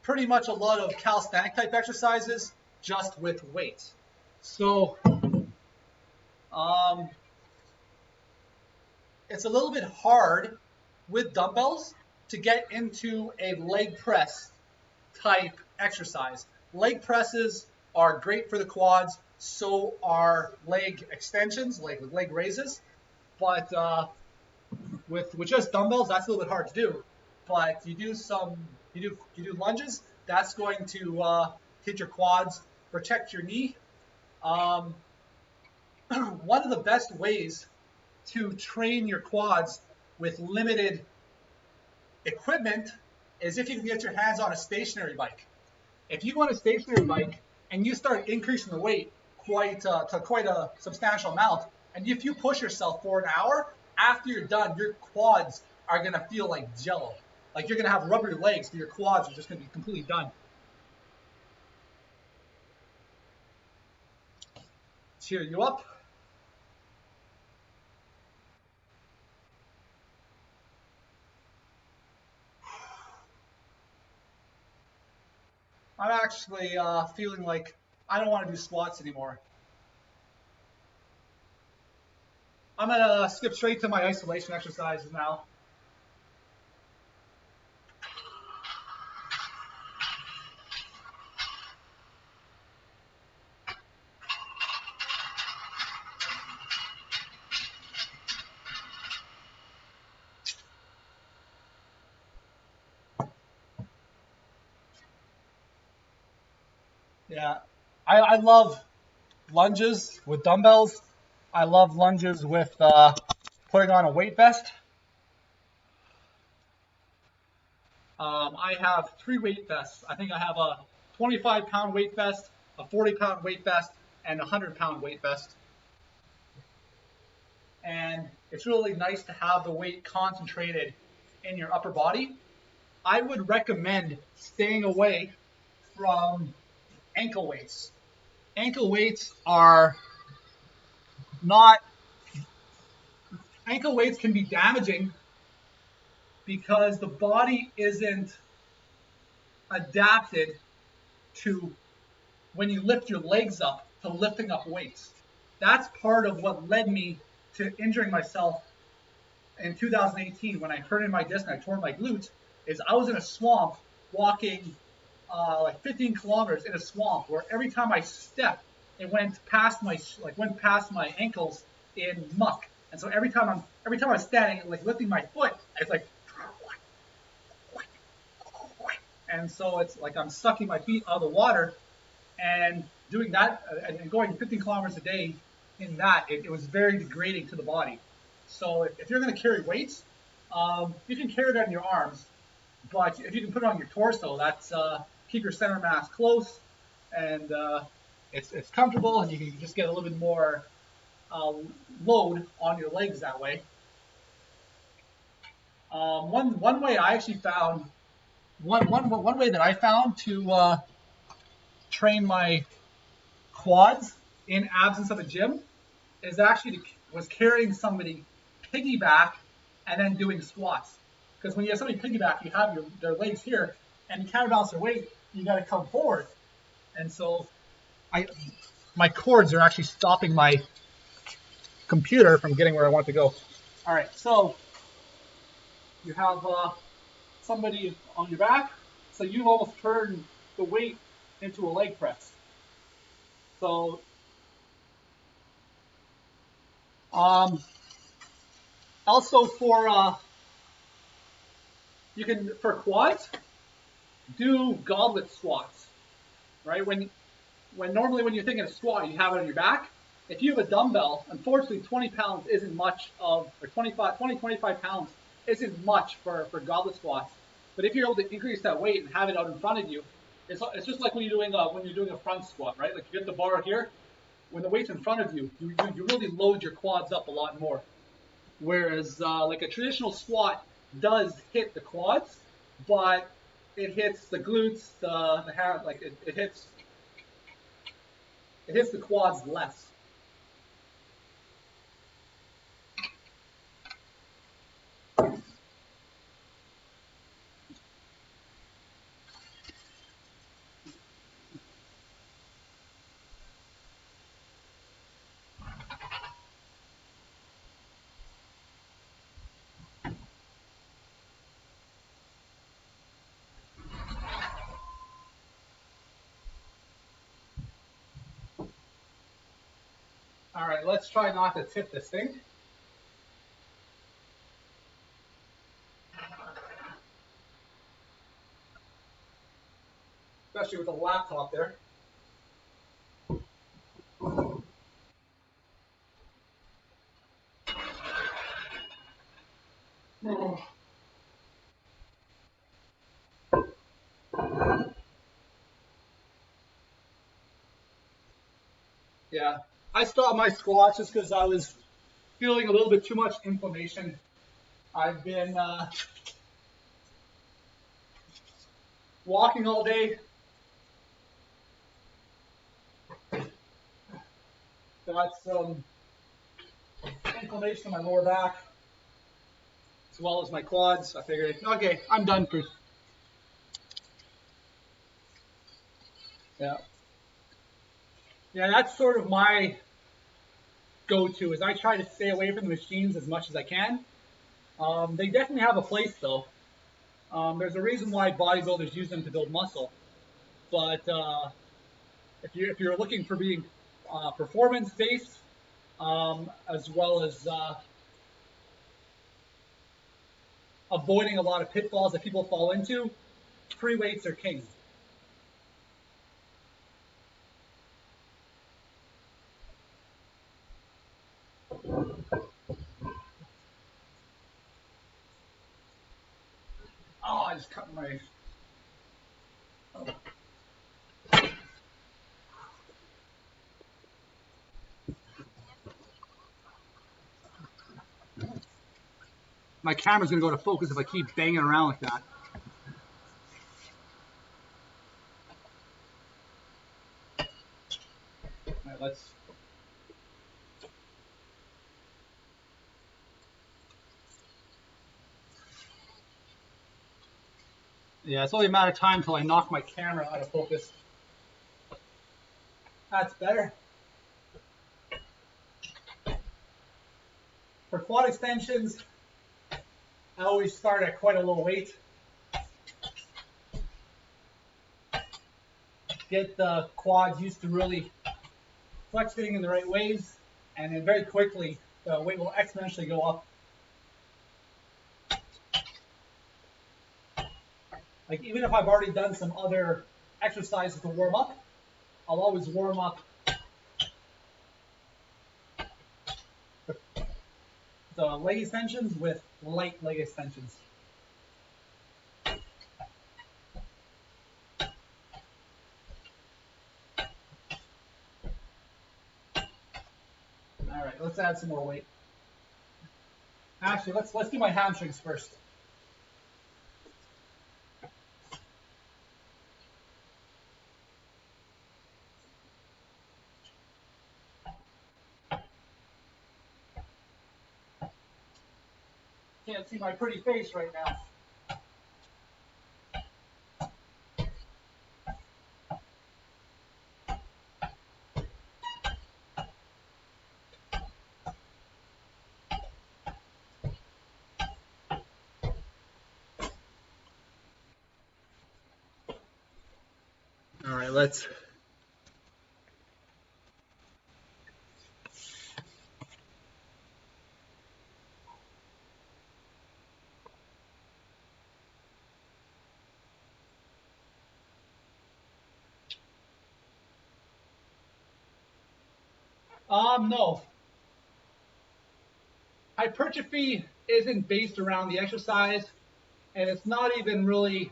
S1: pretty much a lot of calisthenic type exercises just with weights. So it's a little bit hard with dumbbells to get into a leg press type exercise. Leg presses are great for the quads, so are leg extensions, like with leg raises. But with just dumbbells, that's a little bit hard to do. But you do lunges, that's going to hit your quads, protect your knee. One of the best ways to train your quads with limited equipment is if you can get your hands on a stationary bike. If you go on a stationary bike and you start increasing the weight to quite a substantial amount, and if you push yourself for an hour, after you're done, your quads are going to feel like jello. Like you're going to have rubbery legs, but your quads are just going to be completely done. Cheer you up. I'm actually feeling like I don't want to do squats anymore. I'm going to skip straight to my isolation exercises now. Yeah, I love lunges with dumbbells. I love lunges with putting on a weight vest. I have 3 weight vests. I think I have a 25-pound weight vest, a 40-pound weight vest, and a 100-pound weight vest. And it's really nice to have the weight concentrated in your upper body. I would recommend staying away from ankle weights. Ankle weights can be damaging because the body isn't adapted to, when you lift your legs up, to lifting up weights. that's part of what led me to injuring myself in 2018 when I hurt my disc and I tore my glutes. Is I was in a swamp walking like 15 kilometers in a swamp where every time I stepped, it went past my ankles in muck. And so every time I'm standing, like lifting my foot, it's like, and so it's like I'm sucking my feet out of the water and doing that and going 15 kilometers a day in that, it was very degrading to the body. So if you're going to carry weights, you can carry it on your arms, but if you can put it on your torso, that's keep your center mass close, and it's comfortable, and you can just get a little bit more load on your legs that way. One way I actually found one way that I found to train my quads in absence of a gym is actually was carrying somebody piggyback and then doing squats. Because when you have somebody piggyback, you have their legs here, and you counterbalance their weight, you got to come forward. And so my cords are actually stopping my computer from getting where I want to go. All right, so you have somebody on your back, so you've almost turned the weight into a leg press. So also for you can for quads do goblet squats, right? When normally when you're thinking of squat, you have it on your back. If you have a dumbbell, unfortunately 20 pounds isn't much of, or 25 pounds isn't much for goblet squats. But if you're able to increase that weight and have it out in front of you, it's just like when you're doing a front squat, right? Like you get the bar here, when the weight's in front of you, you really load your quads up a lot more. Whereas like a traditional squat does hit the quads, but it hits the glutes, the like it hits the quads less. All right, let's try not to tip this thing. Especially with a laptop there. Yeah, I stopped my squats just because I was feeling a little bit too much inflammation. I've been walking all day. Got some inflammation in my lower back, as well as my quads. I figured, okay, I'm done for. Yeah. Yeah, that's sort of my go-to. Is I try to stay away from the machines as much as I can. They definitely have a place, though. There's a reason why bodybuilders use them to build muscle. But if you're looking for being performance-based, as well as avoiding a lot of pitfalls that people fall into, free weights are king. Oh, I just cut my. Oh. My camera's gonna go to focus if I keep banging around like that. All right, let's. Yeah, it's only a matter of time until I knock my camera out of focus. That's better. For quad extensions, I always start at quite a low weight. Get the quads used to really flexing in the right ways, and then very quickly the weight will exponentially go up. Like even if I've already done some other exercises to warm up, I'll always warm up the leg extensions with light leg extensions. All right, let's add some more weight. Actually, let's do my hamstrings first. Can't see my pretty face right now. All right, let's. No. Hypertrophy isn't based around the exercise, and it's not even really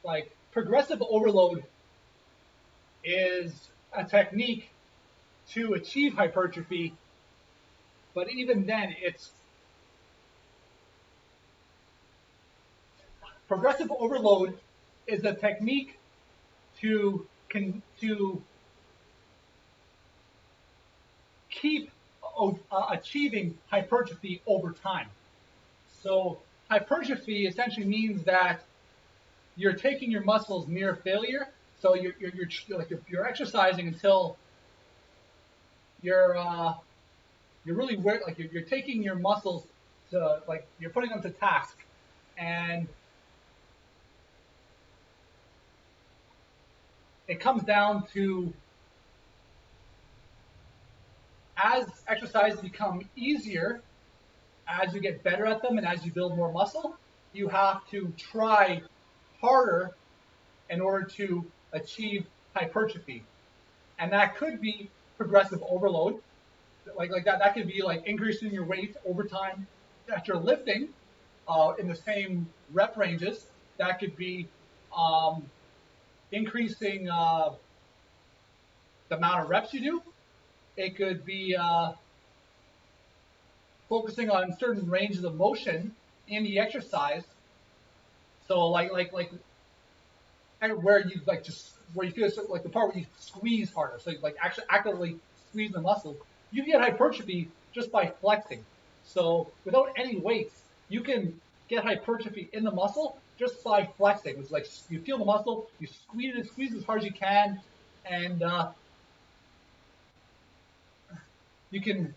S1: like progressive overload is a technique to achieve hypertrophy, but even then, it's progressive overload is a technique to keep achieving hypertrophy over time. So hypertrophy essentially means that you're taking your muscles near failure. So you're exercising until you're really like you're taking your muscles to like you're putting them to task, and it comes down to as exercises become easier, as you get better at them and as you build more muscle, you have to try harder in order to achieve hypertrophy. And that could be progressive overload. Like that could be like increasing your weight over time that you're lifting in the same rep ranges. That could be increasing the amount of reps you do. It could be focusing on certain ranges of motion in the exercise. So like where you like just where you feel like the part where you squeeze harder. So you like actually actively squeeze the muscle. You get hypertrophy just by flexing. So without any weights, you can get hypertrophy in the muscle just by flexing. It's like you feel the muscle, you squeeze as hard as you can, and you can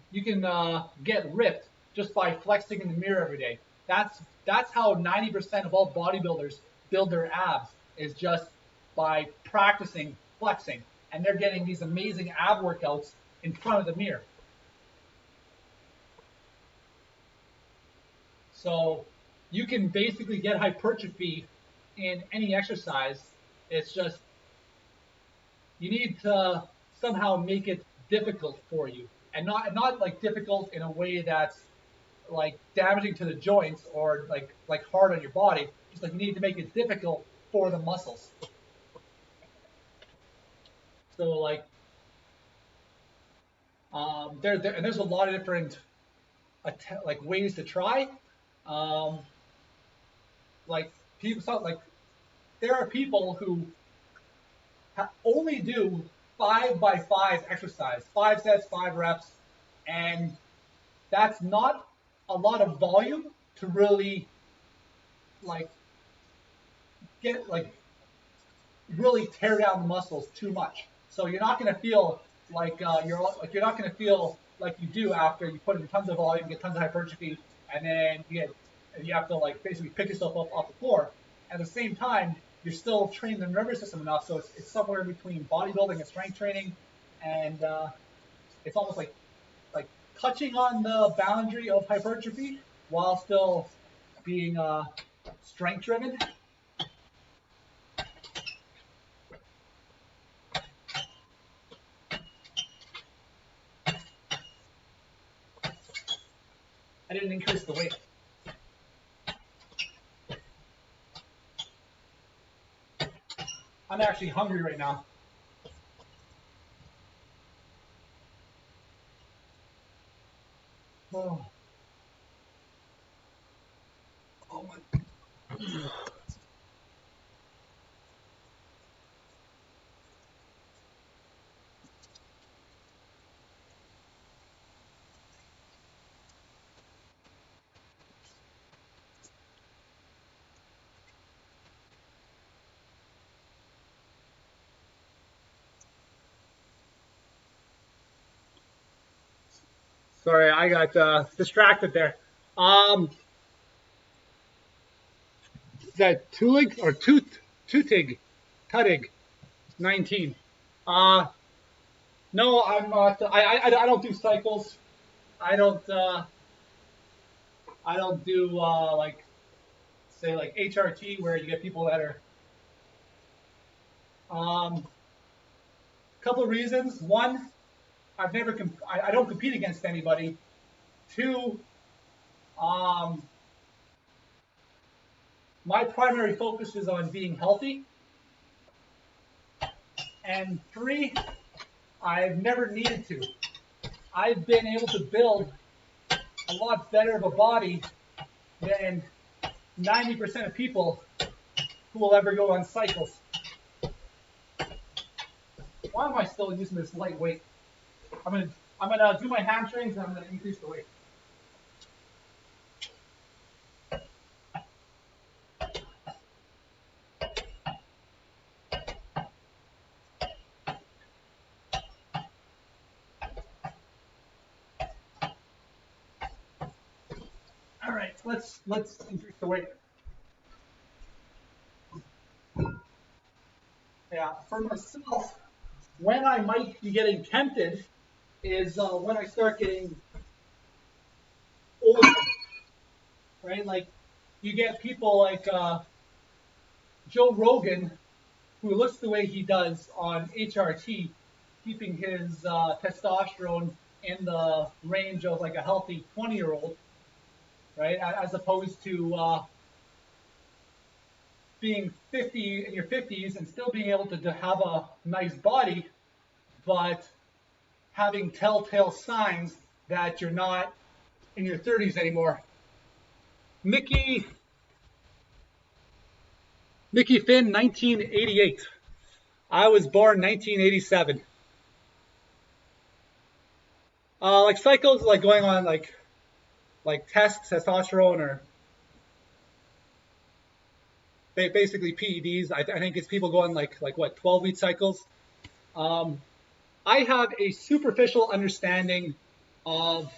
S1: get ripped just by flexing in the mirror every day. That's how 90% of all bodybuilders build their abs is just by practicing flexing, and they're getting these amazing ab workouts in front of the mirror. So you can basically get hypertrophy in any exercise. It's just you need to somehow make it difficult for you, and not like difficult in a way that's like damaging to the joints or like hard on your body. Just like you need to make it difficult for the muscles. So like and there's a lot of different like ways to try. Um, like like there are people who only do 5x5 exercise, 5 sets, 5 reps, and that's not a lot of volume to really like get like really tear down the muscles too much. So you're not going to feel like you're not going to feel like you do after you put in tons of volume, get tons of hypertrophy, and then you have to like basically pick yourself up off the floor. At the same time, you're still training the nervous system enough, so it's somewhere between bodybuilding and strength training, and it's almost like touching on the boundary of hypertrophy while still being strength driven. I didn't increase the weight. I'm actually hungry right now. Oh, oh my. Sorry, I got distracted there. Is that Tuig or Tutig 19? Uh, no, I'm not. I don't do cycles. I don't. I don't do like say like HRT where you get people that are. Couple of reasons. One, I've never. I don't compete against anybody. Two, um, my primary focus is on being healthy. And three, I've never needed to. I've been able to build a lot better of a body than 90% of people who will ever go on cycles. Why am I still using this light weight? I'm gonna do my hamstrings and I'm gonna increase the weight. All right, let's increase the weight. Yeah, for myself, when I might be getting tempted is when I start getting older, right? Like you get people like Joe Rogan, who looks the way he does on HRT, keeping his testosterone in the range of like a healthy 20-year-old, right? As opposed to being 50 in your 50s and still being able to have a nice body, but having telltale signs that you're not in your 30s anymore. Mickey Finn, 1988. I was born 1987. Like cycles, like going on like testosterone, or basically PEDs. I think it's people going like what 12-week cycles. I have a superficial understanding of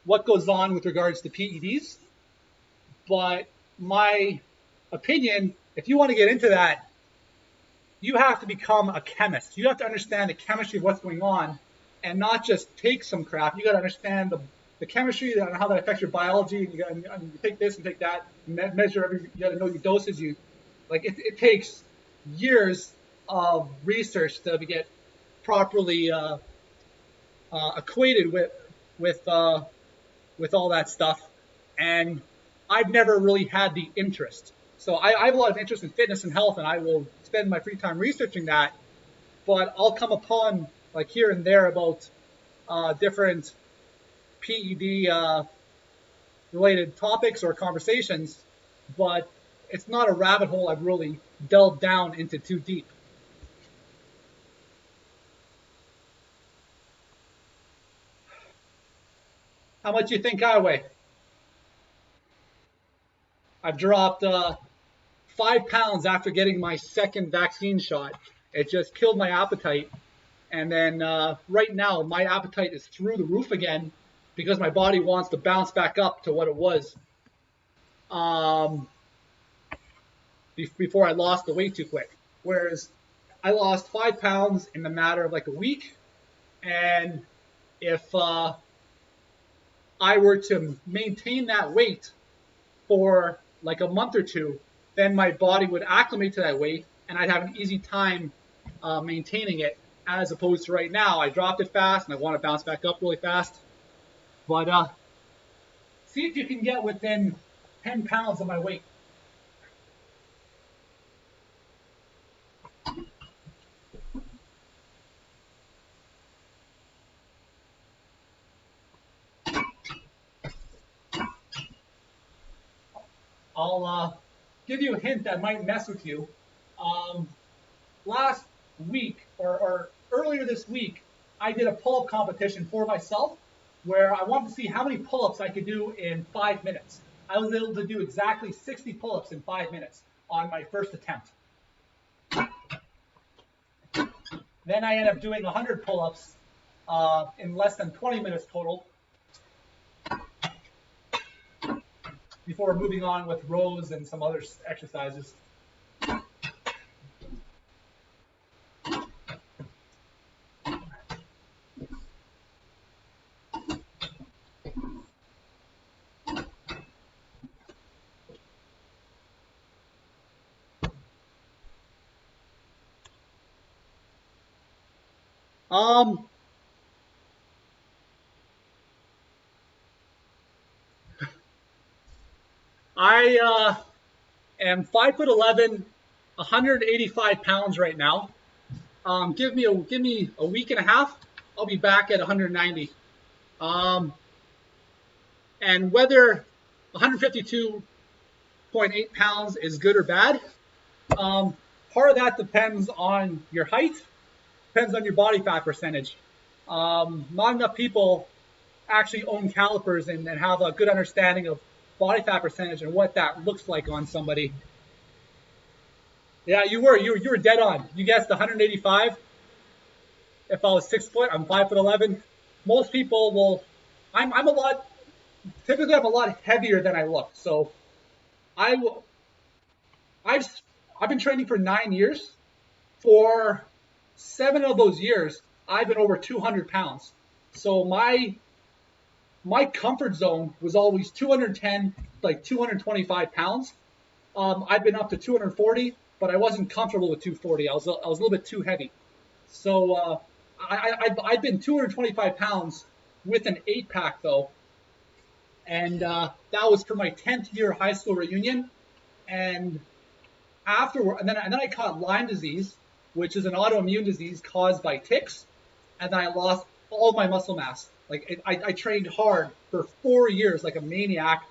S1: what goes on with regards to PEDs, but my opinion, if you want to get into that, you have to become a chemist. You have to understand the chemistry of what's going on and not just take some crap. You got to understand the chemistry and how that affects your biology. And you got to take this and take that, measure you got to know your doses. It takes years of research to get properly acquainted with all that stuff. And I've never really had the interest. So I have a lot of interest in fitness and health, and I will spend my free time researching that. But I'll come upon like here and there about different PED related topics or conversations, but it's not a rabbit hole I've really delved down into too deep. How much you think I weigh? I've dropped 5 pounds after getting my second vaccine shot. It just killed my appetite. And then right now, my appetite is through the roof again because my body wants to bounce back up to what it was um, before I lost the weight too quick. Whereas I lost 5 pounds in the matter of like a week. And if I were to maintain that weight for like a month or two, then my body would acclimate to that weight and I'd have an easy time maintaining it, as opposed to right now, I dropped it fast and I want to bounce back up really fast. But see if you can get within 10 pounds of my weight. I'll give you a hint that might mess with you. Um, Last week or earlier this week, I did a pull-up competition for myself where I wanted to see how many pull-ups I could do in 5 minutes. I was able to do exactly 60 pull-ups in 5 minutes on my first attempt. Then I ended up doing 100 pull-ups in less than 20 minutes total before moving on with rows and some other exercises. Um, I am 5'11", 185 pounds right now. Give me a week and a half, I'll be back at 190. And whether 152.8 pounds is good or bad, part of that depends on your height, depends on your body fat percentage. Not enough people actually own calipers and have a good understanding of body fat percentage and what that looks like on somebody. Yeah, you were dead on. You guessed 185. If I was 6 foot, I'm 5'11". Most people will. I'm a lot. Typically, I'm a lot heavier than I look. So I will. I've been training for 9 years. For 7 of those years, I've been over 200 pounds. So my comfort zone was always 210, like 225 pounds. I've been up to 240, but I wasn't comfortable with 240. I was a little bit too heavy. So I've been 225 pounds with an 8-pack though, and that was for my 10th year high school reunion. And afterward, and then I caught Lyme disease, which is an autoimmune disease caused by ticks, and then I lost all my muscle mass. Like I trained hard for 4 years like a maniac,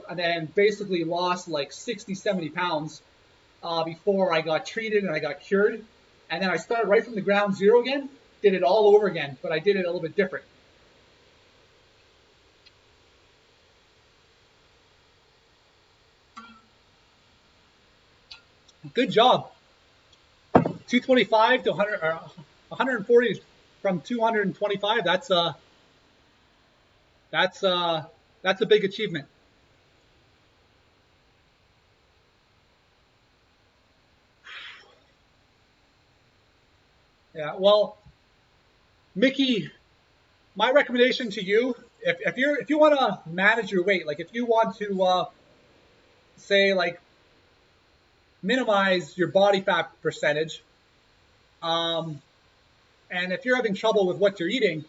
S1: and then basically lost like 60, 70 pounds before I got treated and I got cured. And then I started right from the ground zero again, did it all over again, but I did it a little bit different. Good job. 225 to 100 or 140 from 225. That's a big achievement. Yeah. Well, Mickey, my recommendation to you, if you want to manage your weight, like if you want to say like minimize your body fat percentage, um, and if you're having trouble with what you're eating,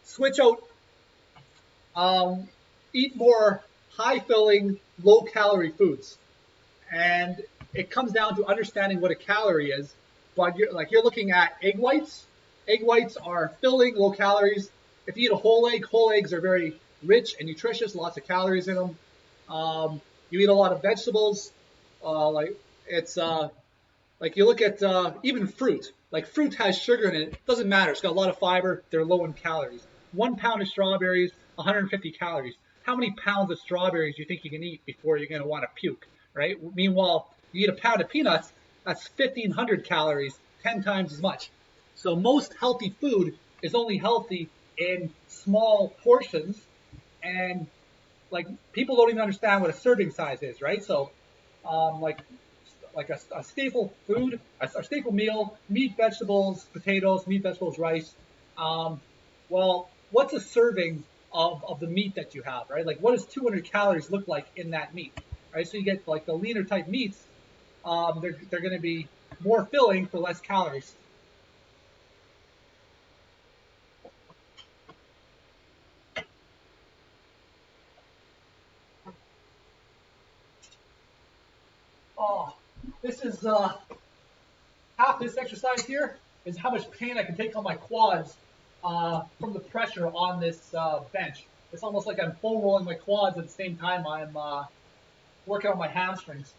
S1: switch out, um, eat more high filling, low calorie foods. And it comes down to understanding what a calorie is. But you're looking at egg whites. Egg whites are filling, low calories. If you eat a whole eggs are very rich and nutritious, lots of calories in them. You eat a lot of vegetables. Like it's like you look at even fruit. Like fruit has sugar in it. Doesn't matter. It's got a lot of fiber. They're low in calories. 1 pound of strawberries, 150 calories. How many pounds of strawberries do you think you can eat before you're going to want to puke, right? Meanwhile, you eat a pound of peanuts, that's 1,500 calories, 10 times as much. So most healthy food is only healthy in small portions, and like people don't even understand what a serving size is, right? So, like a staple food, a staple meal, meat, vegetables, potatoes, meat, vegetables, rice. Um, well, what's a serving of the meat that you have, right? Like, what does 200 calories look like in that meat, right? So you get like the leaner type meats, they're going to be more filling for less calories. Oh, this is half this exercise here is how much pain I can take on my quads from the pressure on this bench. It's almost like I'm foam rolling my quads at the same time I'm working on my hamstrings.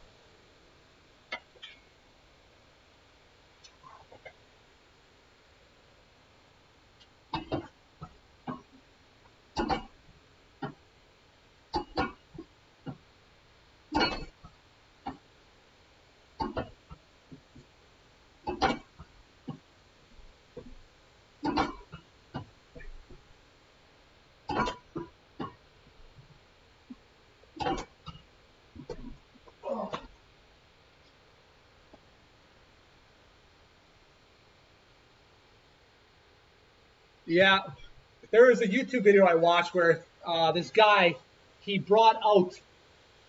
S1: Yeah, there was a YouTube video I watched where this guy he brought out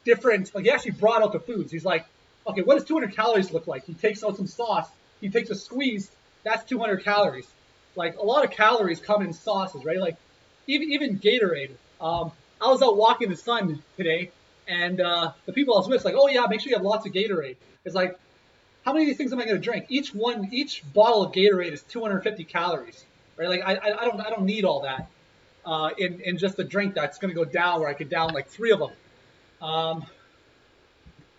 S1: different, like he actually brought out the foods. He's like, okay, what does 200 calories look like? He takes out some sauce. He takes a squeeze. That's 200 calories. Like a lot of calories come in sauces, right? Like even Gatorade. I was out walking in the sun today, and the people I was with, like, oh yeah, make sure you have lots of Gatorade. It's like, how many of these things am I going to drink? Each bottle of Gatorade is 250 calories, right? Like I don't need all that in just a drink that's going to go down where I could down like three of them. Um,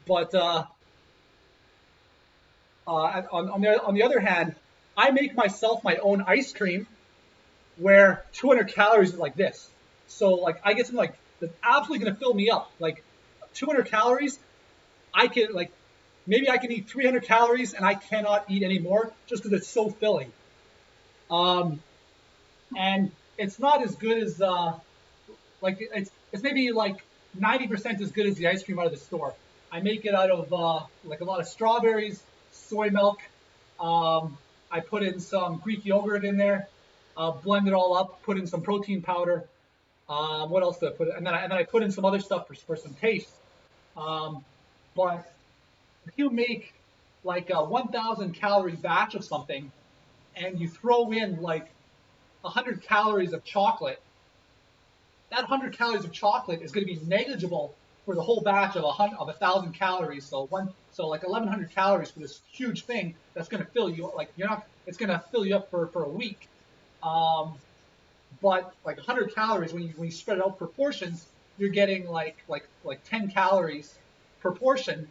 S1: but on the other hand, I make myself my own ice cream where 200 calories is like this. So like I get something like that's absolutely going to fill me up. Like 200 calories, I can like maybe I can eat 300 calories and I cannot eat anymore just because it's so filling. Um, and it's not as good as like it's maybe like 90% as good as the ice cream out of the store. I make it out of like a lot of strawberries, soy milk. I put in some Greek yogurt in there, blend it all up, put in some protein powder. What else did I put? And then I put in some other stuff for some taste. Um, but if you make like a 1,000 calorie batch of something, and you throw in like 100 calories of chocolate, that 100 calories of chocolate is going to be negligible for the whole batch of 1,000 calories. So like 1,100 calories for this huge thing that's going to fill you like you're not. It's going to fill you up for a week. Um, but like 100 calories when you spread it out per portions, you're getting like 10 calories per portion,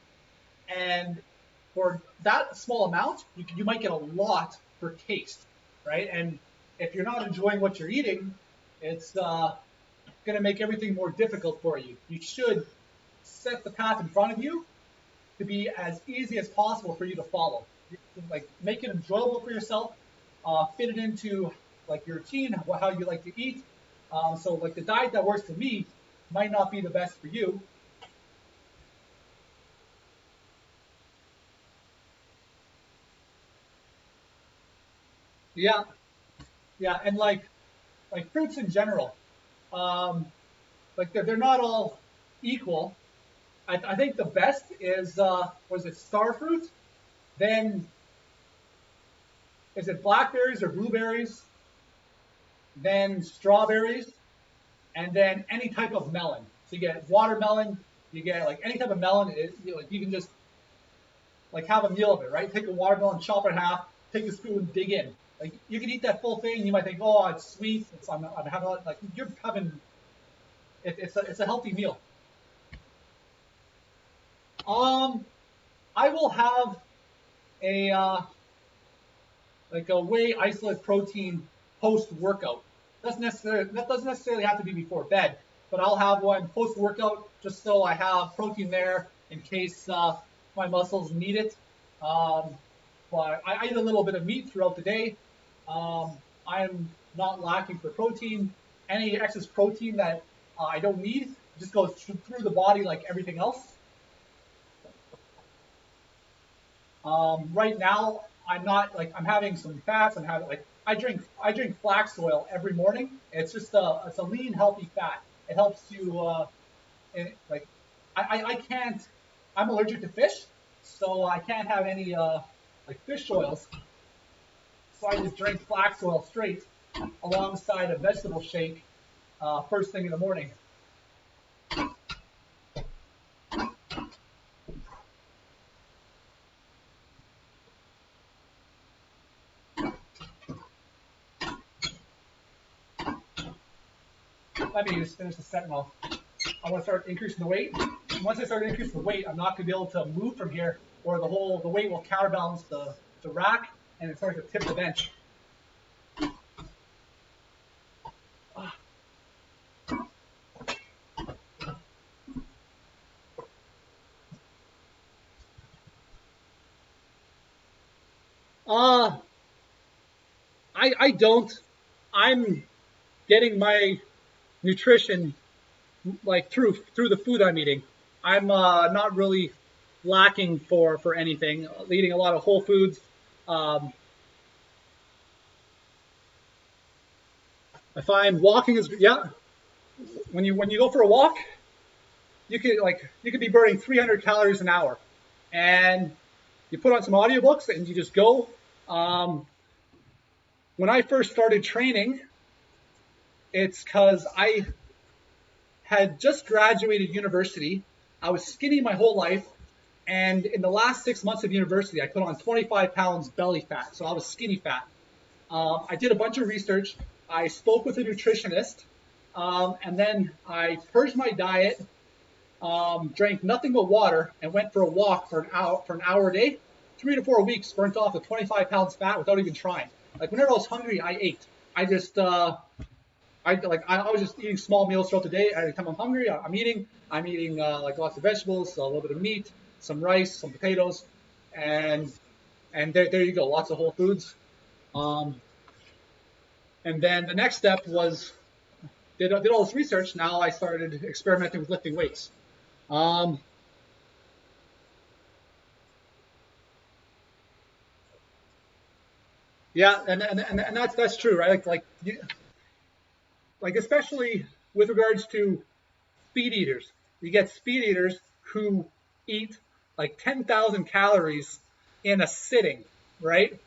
S1: and for that small amount, you might get a lot for taste, right? And if you're not enjoying what you're eating, it's going to make everything more difficult for you. You should set the path in front of you to be as easy as possible for you to follow. Like make it enjoyable for yourself, fit it into like your routine, how you like to eat. So like the diet that works for me might not be the best for you. Yeah, yeah, and like fruits in general, um, like they're not all equal. I think the best is was it star fruit? Then is it blackberries or blueberries? Then strawberries, and then any type of melon. So you get watermelon, you get like any type of melon. Like you can just like have a meal of it, right? Take a watermelon, chop it in half, take a spoon, dig in. Like you can eat that full thing. You might think, oh, it's sweet. I'm having like you're having it's a healthy meal. Um, I will have a like a whey isolate protein post workout. That doesn't necessarily have to be before bed, but I'll have one post workout just so I have protein there in case my muscles need it. Um, but I eat a little bit of meat throughout the day. I'm not lacking for protein. Any excess protein that I don't need just goes through the body like everything else. Right now, I'm not like I'm having some fats. I'm having like I drink flax oil every morning. It's a lean, healthy fat. It helps you like I can't. I'm allergic to fish, so I can't have any like fish oils. So I just drink flax oil straight alongside a vegetable shake first thing in the morning. Let me just finish the sentinel. I want to start increasing the weight. Once I start increasing the weight, I'm not going to be able to move from here, or the weight will counterbalance the rack, and it starts to tip the bench. Uh, I don't. I'm getting my nutrition like through the food I'm eating. I'm not really lacking for anything. Eating a lot of whole foods. Um, I find walking is yeah. When you go for a walk, you could be burning 300 calories an hour, and you put on some audiobooks and you just go. Um, when I first started training, it's because I had just graduated university. I was skinny my whole life. And in the last 6 months of university, I put on 25 pounds belly fat. So I was skinny fat. I did a bunch of research. I spoke with a nutritionist. And then I purged my diet, drank nothing but water, and went for a walk for an hour a day. 3 to 4 weeks burnt off the 25 pounds fat without even trying. Like whenever I was hungry, I ate. I just I was just eating small meals throughout the day. Every time I'm hungry, I'm eating. I'm eating like lots of vegetables, a little bit of meat, some rice, some potatoes, and there you go, lots of whole foods. Um, and then the next step was did all this research. Now I started experimenting with lifting weights. Um, yeah, and that's true, right? Like especially with regards to speed eaters. You get speed eaters who eat like 10,000 calories in a sitting, right?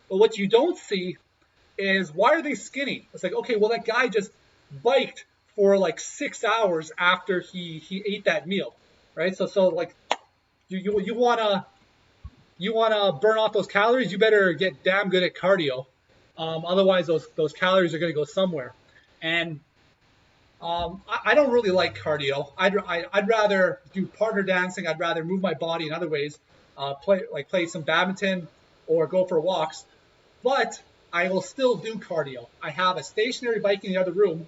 S1: But what you don't see is why are they skinny? It's like, okay, well, that guy just biked for like 6 hours after he ate that meal, right? So like you wanna burn off those calories, you better get damn good at cardio. Otherwise, those calories are gonna go somewhere. And I don't really like cardio. I'd rather do partner dancing. I'd rather move my body in other ways, play some badminton or go for walks. But I will still do cardio. I have a stationary bike in the other room,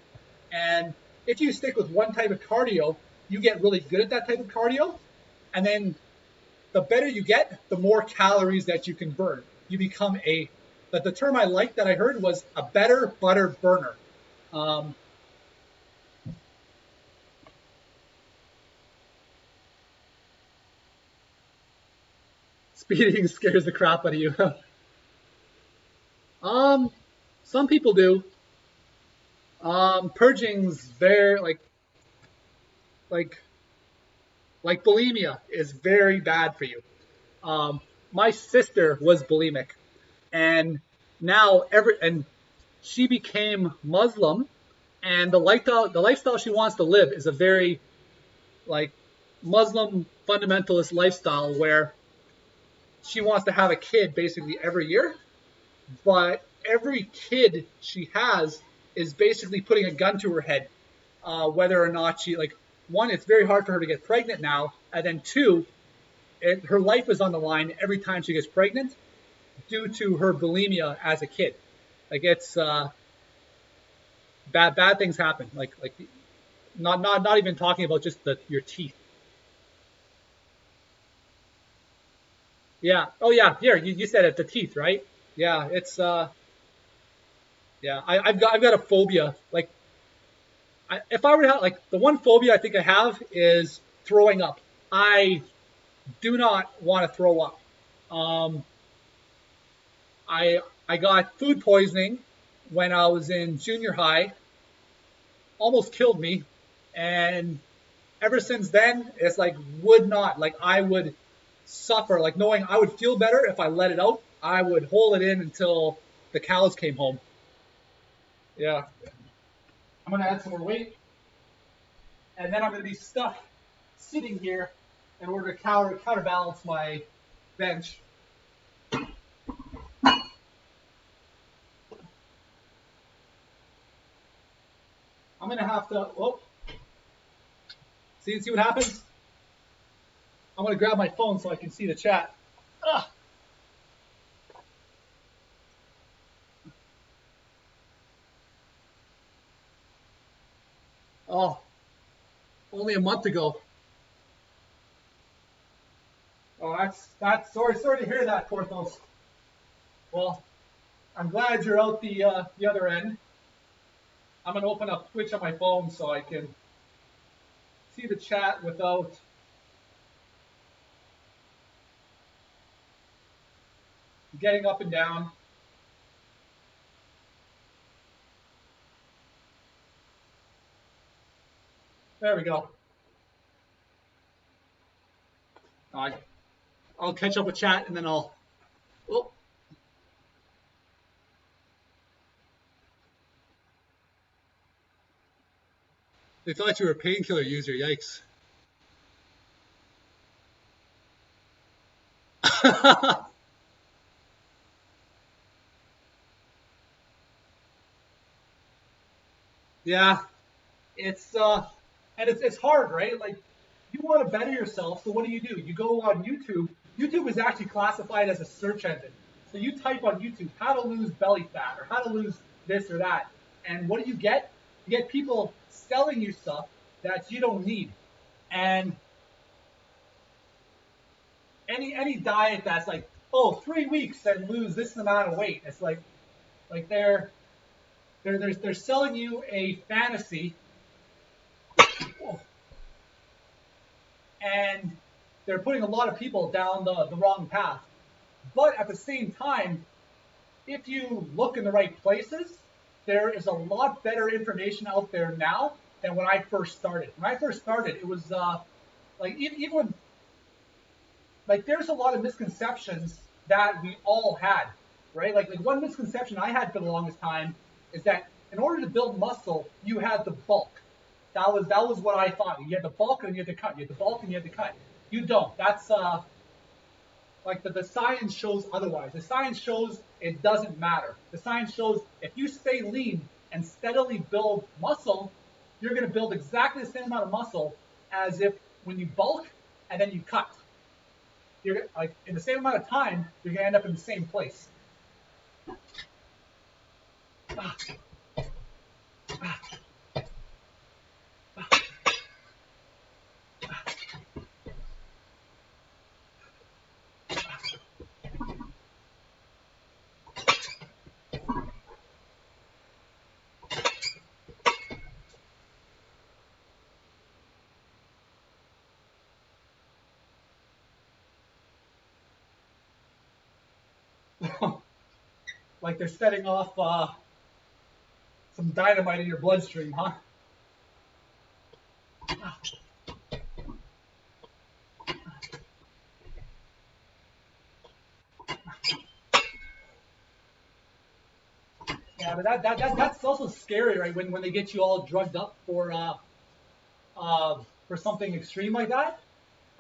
S1: and if you stick with one type of cardio, you get really good at that type of cardio, and then the better you get, the more calories that you can burn. You become the term I liked that I heard was a better butter burner. Um, Speeding scares the crap out of you. um, some people do. Purging's very like like bulimia is very bad for you. Um, my sister was bulimic, and now and she became Muslim, and the lifestyle she wants to live is a very like Muslim fundamentalist lifestyle where she wants to have a kid basically every year, but every kid she has is basically putting a gun to her head, whether or not she like one. It's very hard for her to get pregnant now, and then two, her life is on the line every time she gets pregnant due to her bulimia as a kid. Like it's bad things happen. Like not even talking about just your teeth. Yeah. Oh yeah. Here you said it. The teeth, right? Yeah. It's Yeah, I've got a phobia. Like, if I were to have, like, the one phobia I think I have is throwing up. I do not want to throw up. Um, I got food poisoning when I was in junior high, almost killed me, and ever since then, it's like would not like I would suffer, like knowing I would feel better if I let it out. I would hold it in until the cows came home. Yeah, I'm gonna add some more weight, and then I'm gonna be stuck sitting here in order to counterbalance my bench. I'm gonna have to. Oh, see what happens. I'm gonna grab my phone so I can see the chat. Ugh. Oh, only a month ago. Oh, that's sorry to hear that, Porthos. Well, I'm glad you're out the other end. I'm gonna open up Twitch on my phone so I can see the chat without getting up and down. There we go. I, I'll catch up with chat and then I'll. Oh, they thought you were a painkiller user. Yikes. Yeah, it's and it's hard, right? Like, you want to better yourself, so what do? You go on YouTube. YouTube is actually classified as a search engine. So you type on YouTube how to lose belly fat or how to lose this or that, and what do you get? You get people selling you stuff that you don't need. And any diet that's like, oh, 3 weeks and lose this amount of weight, it's like they're selling you a fantasy, and they're putting a lot of people down the wrong path. But at the same time, if you look in the right places, there is a lot better information out there now than when I first started. When I first started, it was like even when, like, there's a lot of misconceptions that we all had, right? Like one misconception I had for the longest time is that in order to build muscle, you had to bulk. That was what I thought. You had to bulk and you had to cut. You had to bulk and you had to cut. You don't. That's like the science shows otherwise. The science shows it doesn't matter. The science shows if you stay lean and steadily build muscle, you're going to build exactly the same amount of muscle as if when you bulk and then you cut. You're like in the same amount of time, you're going to end up in the same place. Like they're setting off some dynamite in your bloodstream, huh? Yeah, but that's also scary, right? When they get you all drugged up for something extreme like that.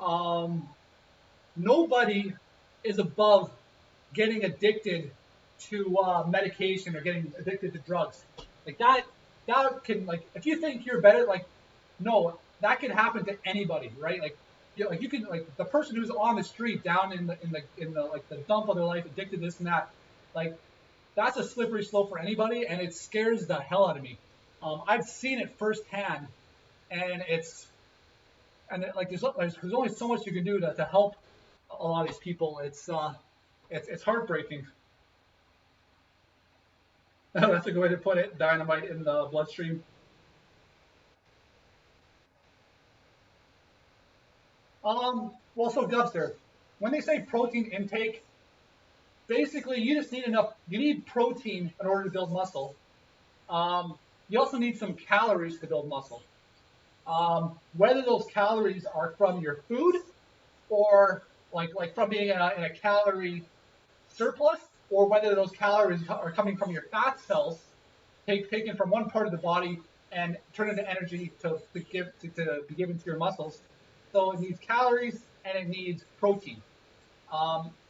S1: Um, Nobody is above getting addicted to medication or getting addicted to drugs. Like that can, like, if you think you're better, like, no, that can happen to anybody, right? Like, like you can, like, the person who's on the street down in the like the dump of their life, addicted to this and that, like, that's a slippery slope for anybody, and it scares the hell out of me. I've seen it firsthand, and like there's only so much you can do to help a lot of these people. It's heartbreaking. That's a good way to put it. Dynamite in the bloodstream. Well, so Dubster, when they say protein intake, basically you just need enough. You need protein in order to build muscle. You also need some calories to build muscle. Whether those calories are from your food or like from being in a calorie surplus, or whether those calories are coming from your fat cells, taken from one part of the body and turned into energy to be given to your muscles. So it needs calories and it needs protein.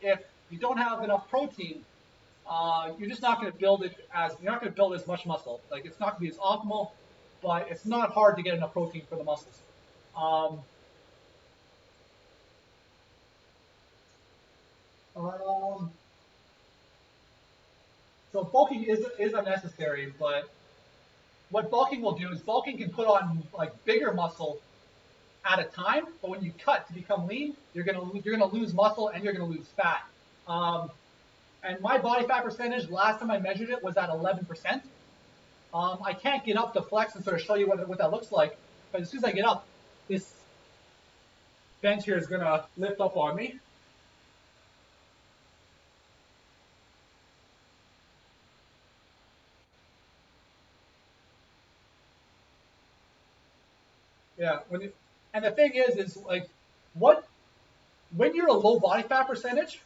S1: If you don't have enough protein, you're just not going to build it as you're not going to build as much muscle. Like it's not going to be as optimal, but it's not hard to get enough protein for the muscles. Um, um, so bulking is unnecessary, but what bulking will do is bulking can put on like bigger muscle at a time, but when you cut to become lean, you're gonna lose muscle and you're gonna lose fat. Um, and my body fat percentage last time I measured it was at 11%. I can't get up to flex and sort of show you what that looks like, but as soon as I get up, this bench here is gonna lift up on me. Yeah. And the thing is like what when you're a low body fat percentage,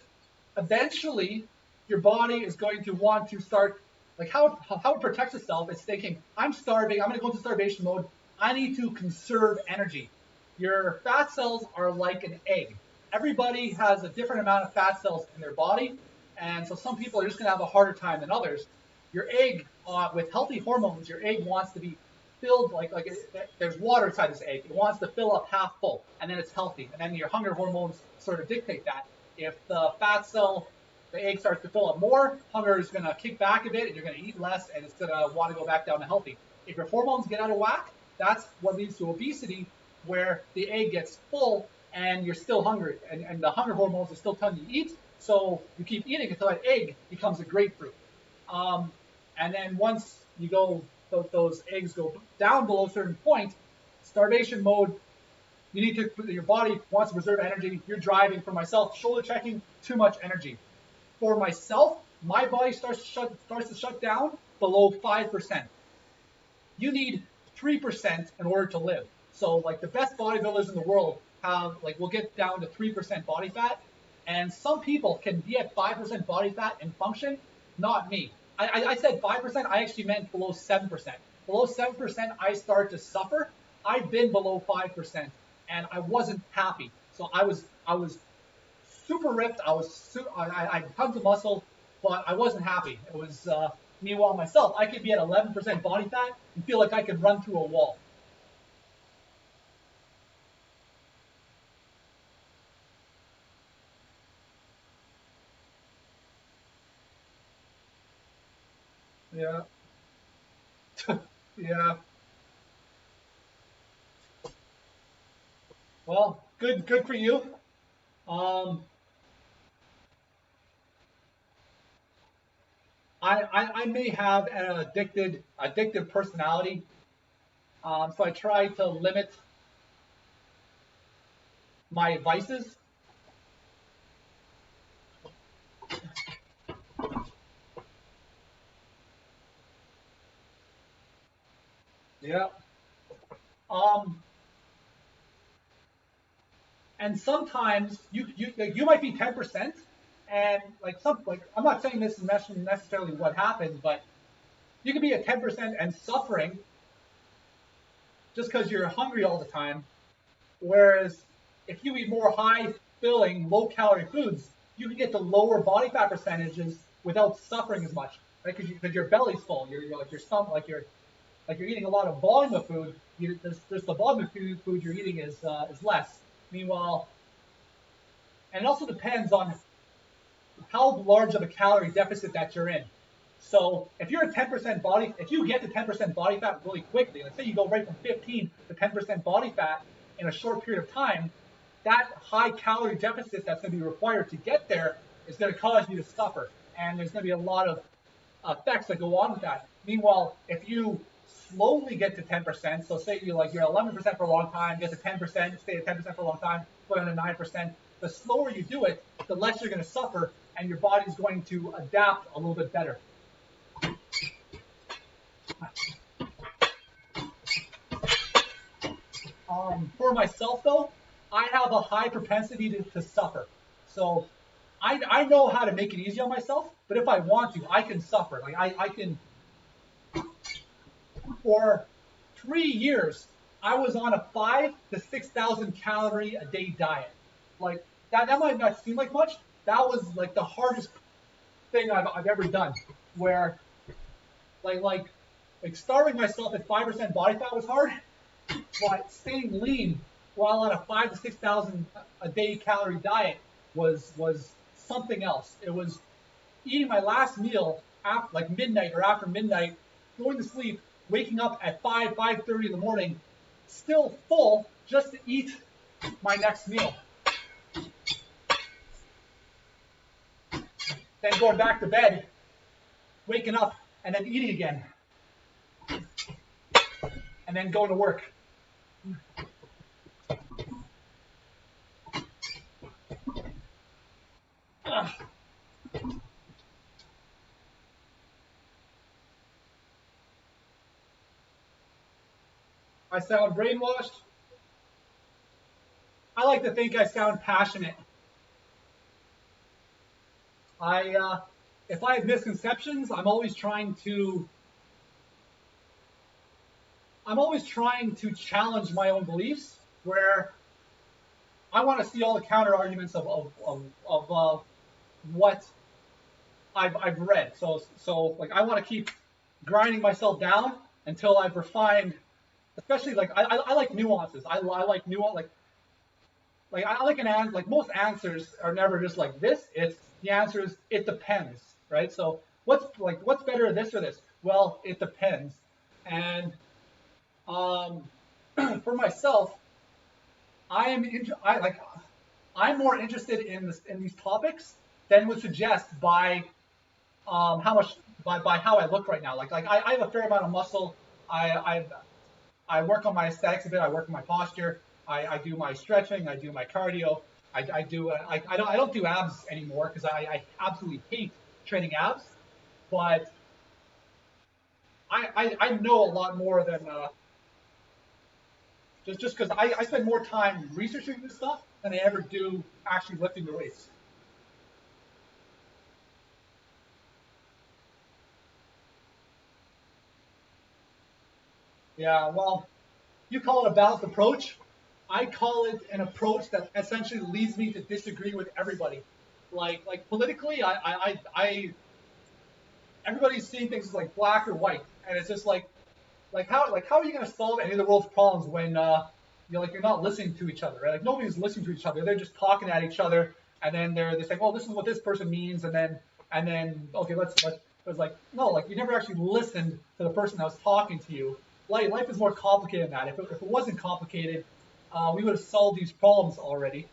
S1: eventually your body is going to want to start like how it protects itself is thinking, I'm starving, I'm going to go into starvation mode, I need to conserve energy. Your fat cells are like an egg. Everybody has a different amount of fat cells in their body, and so some people are just going to have a harder time than others. Your egg, with healthy hormones, your egg wants to be filled there's water inside this egg. It wants to fill up half full, and then it's healthy. And then your hunger hormones sort of dictate that. If the egg starts to fill up more, hunger is going to kick back a bit, and you're going to eat less, and it's going to want to go back down to healthy. If your hormones get out of whack, that's what leads to obesity, where the egg gets full and you're still hungry, and the hunger hormones are still telling you to eat, so you keep eating until that egg becomes a grapefruit. Um, and then once you go, those eggs go down below a certain point, starvation mode, you need to, your body wants to preserve energy. You're driving, for myself, shoulder checking, too much energy. For myself, my body starts to shut down below 5%. You need 3% in order to live. So like the best bodybuilders in the world will get down to 3% body fat, and some people can be at 5% body fat and function. Not me. I said 5%. I actually meant below 7%. Below 7%, I start to suffer. I've been below 5%, and I wasn't happy. So I was super ripped. I had tons of muscle, but I wasn't happy. It was meanwhile myself. I could be at 11% body fat and feel like I could run through a wall. Yeah, yeah. Well, good for you. Um, I may have an addictive personality. So I try to limit my vices. Yeah. Um, and sometimes you might be 10%, and like I'm not saying this is necessarily what happened, but you could be at 10% and suffering just because you're hungry all the time. Whereas if you eat more high filling, low calorie foods, you can get to lower body fat percentages without suffering as much, right? Because your belly's full. You're like your stomach, like you're eating a lot of volume of food. There's the volume of food you're eating is less. Meanwhile, and it also depends on how large of a calorie deficit that you're in. So if you're at 10% body, if you get to 10% body fat really quickly, let's say you go right from 15 to 10% body fat in a short period of time, that high calorie deficit that's going to be required to get there is going to cause you to suffer. And there's going to be a lot of effects that go on with that. Meanwhile, if you slowly get to 10%, so say you're 11% for a long time, get to 10%, stay at 10% for a long time, go down to 9%. The slower you do it, the less you're going to suffer, and your body's going to adapt a little bit better. For myself, though, I have a high propensity to suffer. So I know how to make it easy on myself, but if I want to, I can suffer. Like I can. For 3 years, I was on a 5,000 to 6,000 calorie a day diet. Like that might not seem like much. That was like the hardest thing I've ever done. Where like starving myself at 5% body fat was hard, but staying lean while on a 5,000 to 6,000 a day calorie diet was something else. It was eating my last meal after like midnight or after midnight, going to sleep, waking up at 5:30 in the morning, still full, just to eat my next meal. Then going back to bed, waking up, and then eating again. And then going to work. I sound brainwashed. I like to think I sound passionate. If I have misconceptions, I'm always trying to challenge my own beliefs, where I want to see all the counter arguments of what I've read. So like I want to keep grinding myself down until I've refined. Especially like I like nuances. I like nuance. Like I like an answer. Like most answers are never just like this. It's the answer is it depends, right? So what's better, this or this? Well, it depends. And for myself, I'm more interested in these topics than would suggest by how much by how I look right now. Like I have a fair amount of muscle. I work on my aesthetics a bit. I work on my posture. I do my stretching. I do my cardio. I don't do abs anymore because I absolutely hate training abs. But I know a lot more than just because I spend more time researching this stuff than I ever do actually lifting the weights. Yeah, well, you call it a balanced approach. I call it an approach that essentially leads me to disagree with everybody. Like politically, everybody's seeing things as like black or white, and it's just like how are you going to solve any of the world's problems when you're not listening to each other, right? Like nobody's listening to each other. They're just talking at each other, and then they're saying, "Oh, this is what this person means," and then okay, let's. It's like no, like you never actually listened to the person that was talking to you. Life is more complicated than that. If it wasn't complicated, we would have solved these problems already.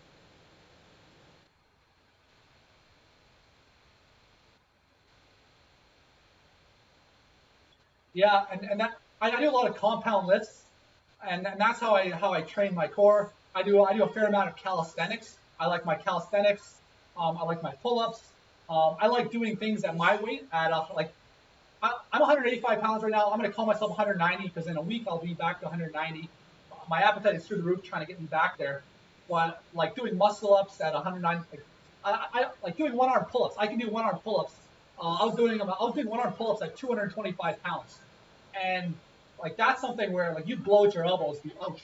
S1: Yeah, and that I do a lot of compound lifts, and that's how I train my core. I do a fair amount of calisthenics. I like my calisthenics. I like my pull-ups. I like doing things at my weight. I'm 185 pounds right now. I'm going to call myself 190 because in a week I'll be back to 190. My appetite is through the roof, trying to get me back there. But like doing muscle ups at 190, I like doing one arm pull-ups. I can do one arm pull-ups. I was doing one arm pull-ups at 225 pounds, and like that's something where like you blow at your elbows. Ouch!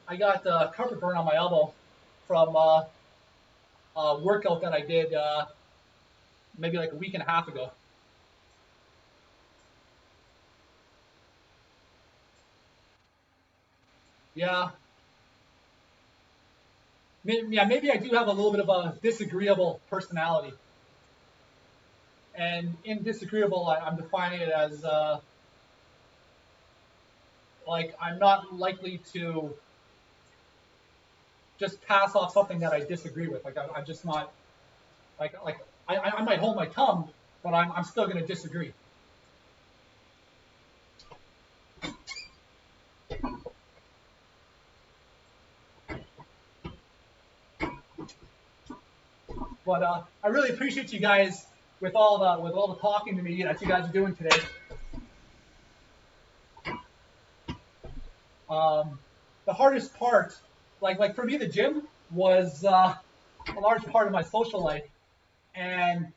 S1: I got carpet burn on my elbow from a workout that I did maybe like a week and a half ago. Yeah, maybe I do have a little bit of a disagreeable personality, and in disagreeable, I'm defining it as like I'm not likely to just pass off something that I disagree with. Like I'm just not like I might hold my tongue, but I'm still going to disagree. But I really appreciate you guys with all the talking to me that you guys are doing today. The hardest part, like for me, the gym was a large part of my social life, and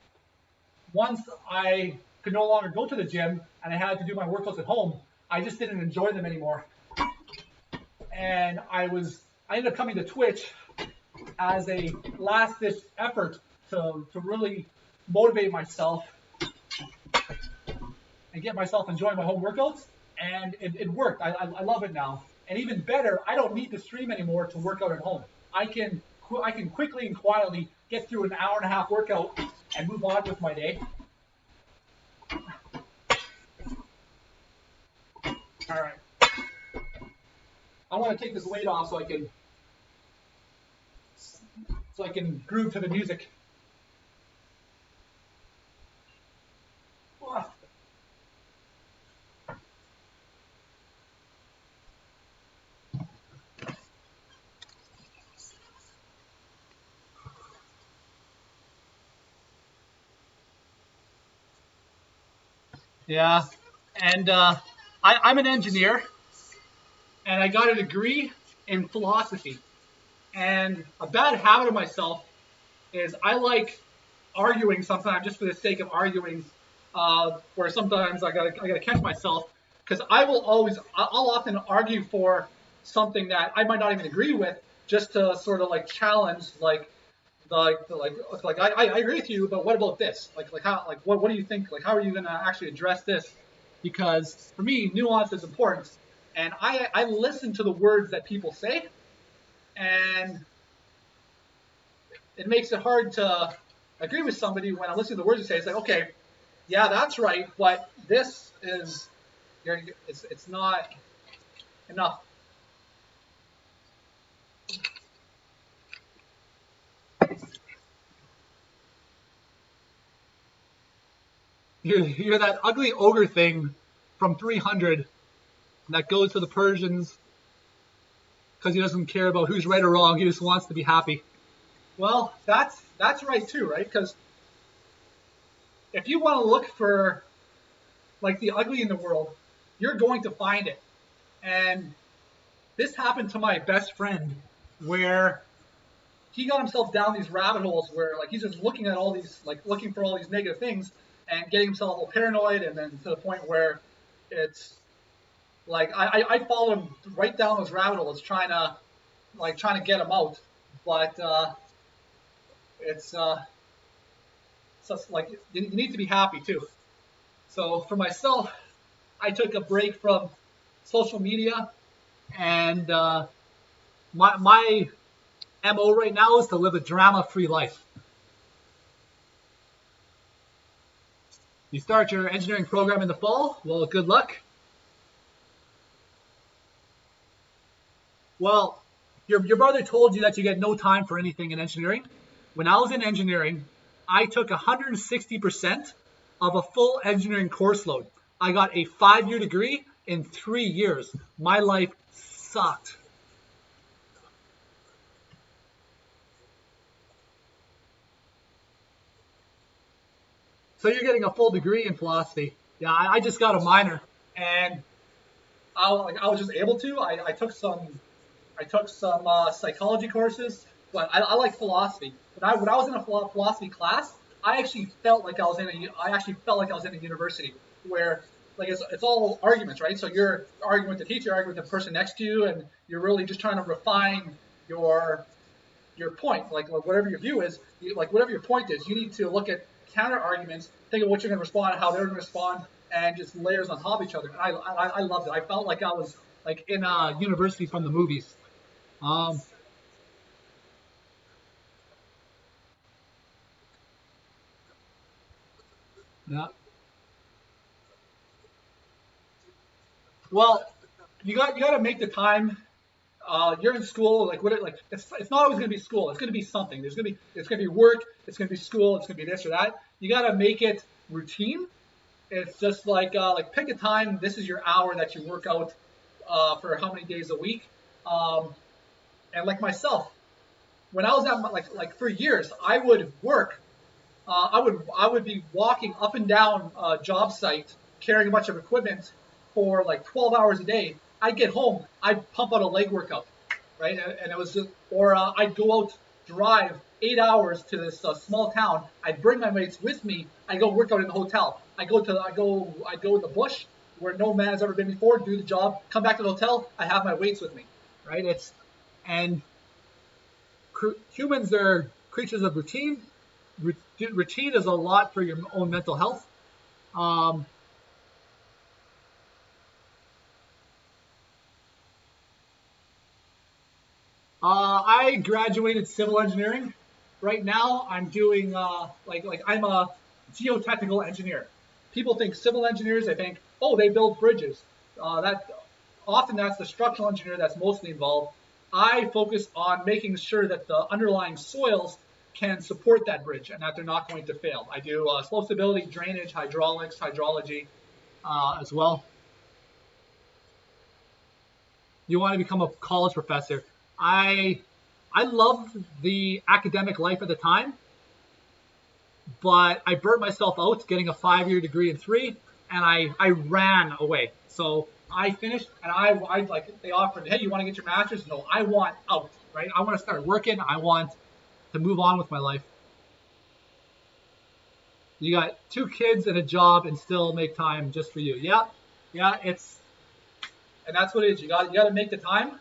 S1: once I could no longer go to the gym and I had to do my workouts at home, I just didn't enjoy them anymore. And I ended up coming to Twitch as a last ditch effort to really motivate myself and get myself enjoying my home workouts. And it worked. I love it now. And even better, I don't need to stream anymore to work out at home. I can quickly and quietly get through an hour and a half workout and move on with my day. All right. I want to take this weight off so I can groove to the music. Yeah, and I'm an engineer, and I got a degree in philosophy. And a bad habit of myself is I like arguing sometimes just for the sake of arguing, where sometimes I gotta catch myself because I'll often argue for something that I might not even agree with just to sort of like challenge I agree with you, but what about this? What do you think? Like, how are you gonna actually address this? Because for me, nuance is important, and I listen to the words that people say, and it makes it hard to agree with somebody when I listen to the words you say. It's like, okay, yeah, that's right, but this is, it's not enough. You're that ugly ogre thing from 300 that goes to the Persians because he doesn't care about who's right or wrong. He just wants to be happy. Well, that's right too, right? Because if you want to look for like the ugly in the world, you're going to find it. And this happened to my best friend, where he got himself down these rabbit holes where like he's just looking at all these, like looking for all these negative things and getting himself all paranoid, and then to the point where it's like I followed him right down those rabbit holes trying to get him out, but it's just like you need to be happy too. So for myself, I took a break from social media, and my MO right now is to live a drama-free life. You start your engineering program in the fall. Well, good luck. Well, your brother told you that you get no time for anything in engineering. When I was in engineering, I took 160% of a full engineering course load. I got a 5-year degree in 3 years. My life sucked. So you're getting a full degree in philosophy. Yeah, I just got a minor, and I was just able to. I took some psychology courses, but I like philosophy. When I was in a philosophy class, I actually felt like I was in a university where like it's all arguments, right? So you're arguing with the teacher, arguing with the person next to you, and you're really just trying to refine your point. Like whatever your view is, whatever your point is, you need to look at counter arguments, think of what you're going to respond, how they're going to respond, and just layers on top of each other. And I loved it. I felt like I was like in a university from the movies. Yeah. Well, you got to make the time. You're in school, it's not always going to be school. It's going to be something. It's going to be work. It's going to be school. It's going to be this or that. You got to make it routine. It's just like pick a time. This is your hour that you work out for how many days a week. Um, and like myself, when I was at like for years, I would work. I would be walking up and down a job site carrying a bunch of equipment for like 12 hours a day. I'd get home, I'd pump out a leg workout, right? And it was just, or I'd go out, drive 8 hours to this small town. I'd bring my weights with me. I'd go work out in the hotel. I'd go in the bush where no man has ever been before, do the job, come back to the hotel. I have my weights with me, right? And humans are creatures of routine. Routine is a lot for your own mental health. Um, I graduated civil engineering. Right now, I'm doing like I'm a geotechnical engineer. People think civil engineers. They think, oh, they build bridges. That often that's the structural engineer that's mostly involved. I focus on making sure that the underlying soils can support that bridge and that they're not going to fail. I do slope stability, drainage, hydraulics, hydrology as well. You want to become a college professor. I I loved the academic life at the time, but I burnt myself out getting a 5 year degree in three, and I ran away. So I finished, and I like they offered, hey, you want to get your master's? No, I want out, right? I want to start working. I want to move on with my life. You got two kids and a job, and still make time just for you. Yeah, yeah, and that's what it is. You got to make the time,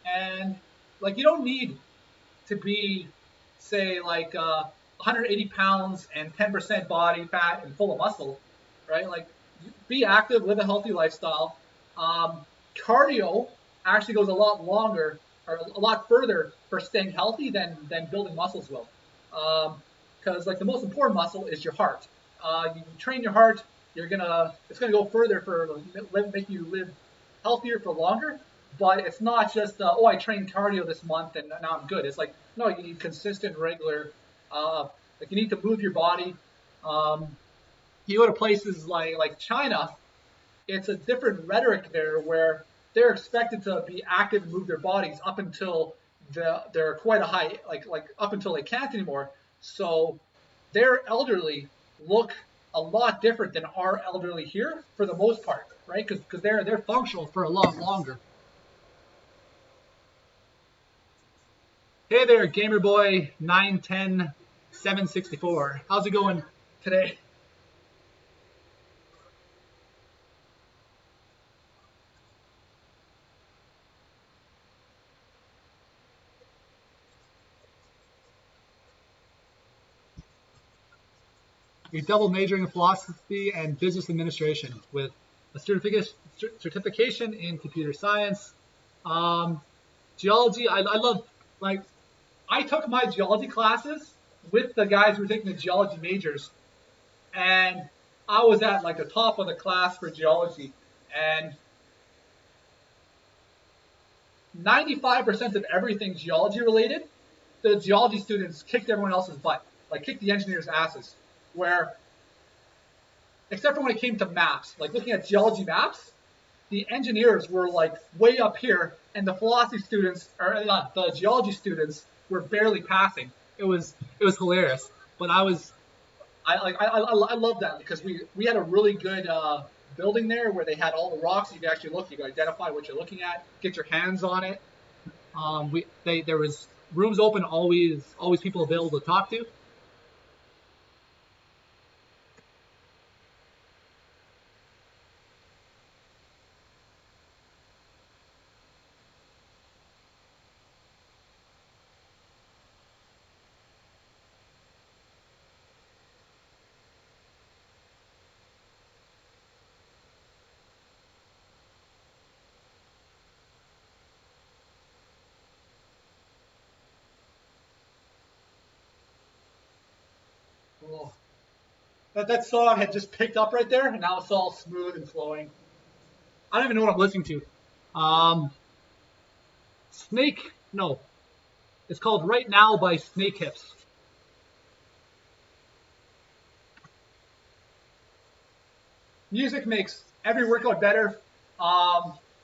S1: and like you don't need to be, say, like 180 pounds and 10% body fat and full of muscle, right? Like, be active, live a healthy lifestyle. Um, Cardio actually goes a lot longer or a lot further for staying healthy than building muscles will. Because like the most important muscle is your heart. You train your heart, it's gonna go further for make you live healthier for longer. But it's not just oh, I trained cardio this month and now I'm good. It's like no, you need consistent, regular. Uh, like you need to move your body. Um, you go to places like China, it's a different rhetoric there where they're expected to be active and move their bodies up until they're quite a high like up until they can't anymore. So their elderly look a lot different than our elderly here for the most part, right? Because they're functional for a lot longer. Hey there, Gamer Boy 910 764. How's it going today? You're double majoring in philosophy and business administration with a certification in computer science. Um, Geology, I love, like, I took my geology classes with the guys who were taking the geology majors, and I was at like the top of the class for geology. And 95% of everything geology related, the geology students kicked everyone else's butt, like kicked the engineers' asses. Where, except for when it came to maps, like looking at geology maps, the engineers were like way up here, and the philosophy students, or not, the geology students, were barely passing. It was hilarious. But I love that because we had a really good building there where they had all the rocks. You could actually look, you could identify what you're looking at, get your hands on it. There was rooms open, always people available to talk to. Oh, that song had just picked up right there, and now it's all smooth and flowing. I don't even know what I'm listening to. Um, Snake, no, it's called Right Now by Snake Hips. Music makes every workout better.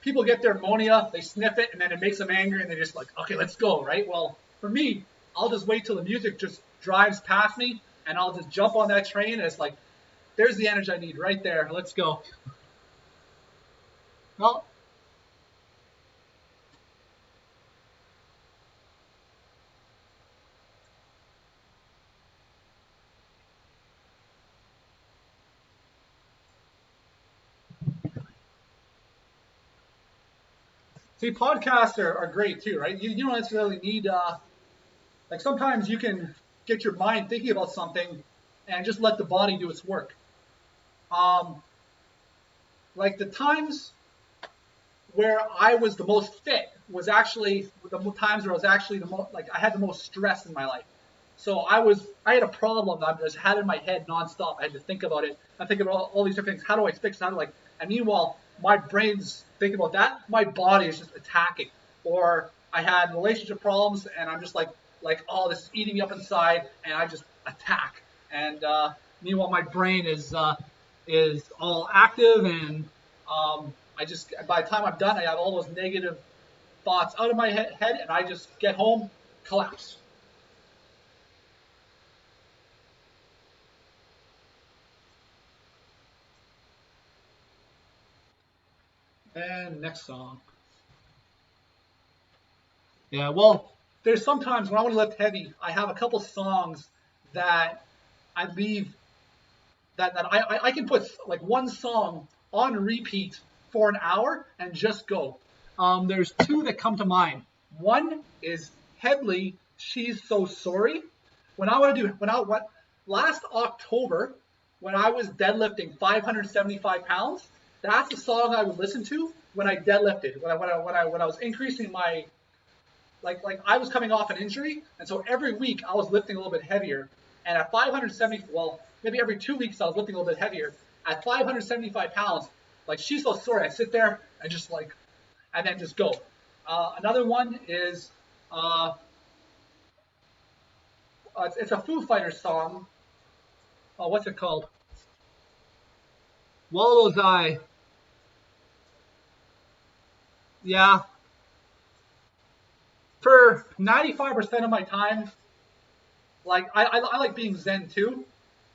S1: People get their ammonia, they sniff it, and then it makes them angry, and they're just like, okay, let's go, right? Well, for me, I'll just wait till the music just drives past me, and I'll just jump on that train, and it's like, there's the energy I need right there. Let's go. Well, see, podcasts are great too, right? You don't necessarily need, like sometimes you can get your mind thinking about something and just let the body do its work. Um, like the times where I was the most fit was actually the times where I was actually the most, like I had the most stress in my life. So I had a problem that I just had in my head nonstop. I had to think about it. I think about all these different things. How do I fix it? How do like, and meanwhile, my brain's thinking about that. My body is just attacking. Or I had relationship problems, and I'm just like, oh, this is eating me up inside, and I just attack. And meanwhile, my brain is all active, and I just by the time I'm done, I have all those negative thoughts out of my head, and I just get home, collapse. And next song. Yeah, well, there's sometimes when I want to lift heavy, I have a couple songs that I leave that I can put like one song on repeat for an hour and just go. There's two that come to mind. One is Headley, She's So Sorry. When I want to do when I what last October when I was deadlifting 575 pounds, that's the song I would listen to when I deadlifted. When I was increasing my like I was coming off an injury, and so every week I was lifting a little bit heavier. And at 570, well, maybe every 2 weeks I was lifting a little bit heavier. At 575 pounds, like She's So Sorry, I sit there and just like, and then just go. Another one is it's a Foo Fighters song. What's it called? Wallow's Eye. Yeah. For 95% of my time, like I like being zen too.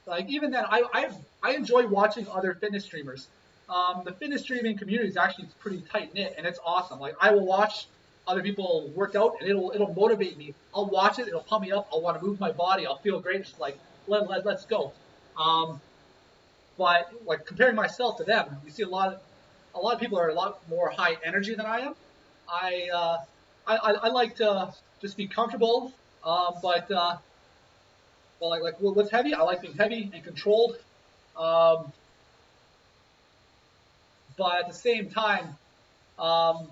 S1: Like even then, I enjoy watching other fitness streamers. The fitness streaming community is actually pretty tight knit, and it's awesome. Like I will watch other people work out, and it'll motivate me. I'll watch it, it'll pump me up. I'll want to move my body. I'll feel great. It's just like let's go. Um, but like comparing myself to them, you see a lot of people are a lot more high energy than I am. I uh, I like to just be comfortable, but well, like what's heavy? I like being heavy and controlled. Um, but at the same time, um,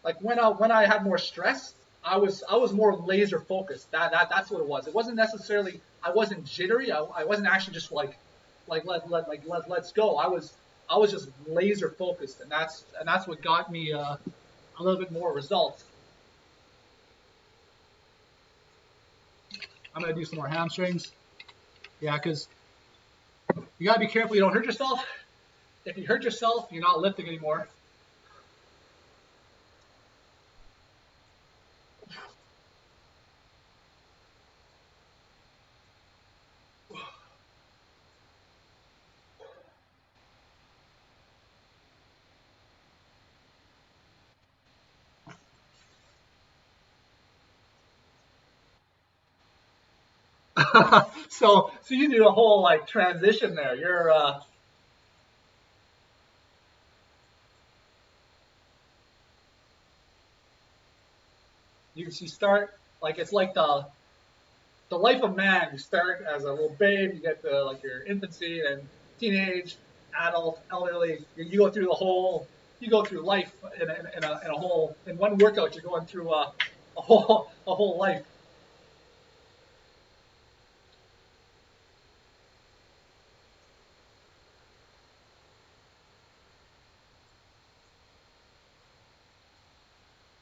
S1: like when I had more stress, I was more laser focused. That's what it was. It wasn't necessarily I wasn't jittery. I wasn't actually just let's go. I was just laser focused, and that's what got me a little bit more results. I'm gonna do some more hamstrings. Yeah, because you gotta be careful you don't hurt yourself. If you hurt yourself, you're not lifting anymore. So you do a whole like transition there. You start like it's like the life of man. You start as a little babe, you get to like your infancy and teenage, adult, elderly. You go through the whole. You go through life in a whole in one workout. You're going through a whole life.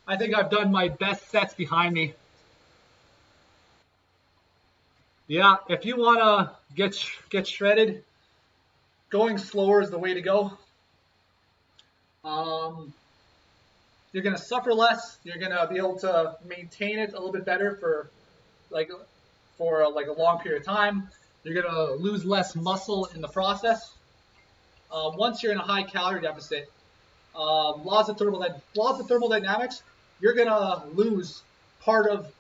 S1: I think I've done my best sets behind me. Yeah, if you wanna get shredded, going slower is the way to go. You're going to suffer less. You're going to be able to maintain it a little bit better for like a long period of time. You're going to lose less muscle in the process. Once you're in a high calorie deficit, laws of thermodynamics, you're going to lose part of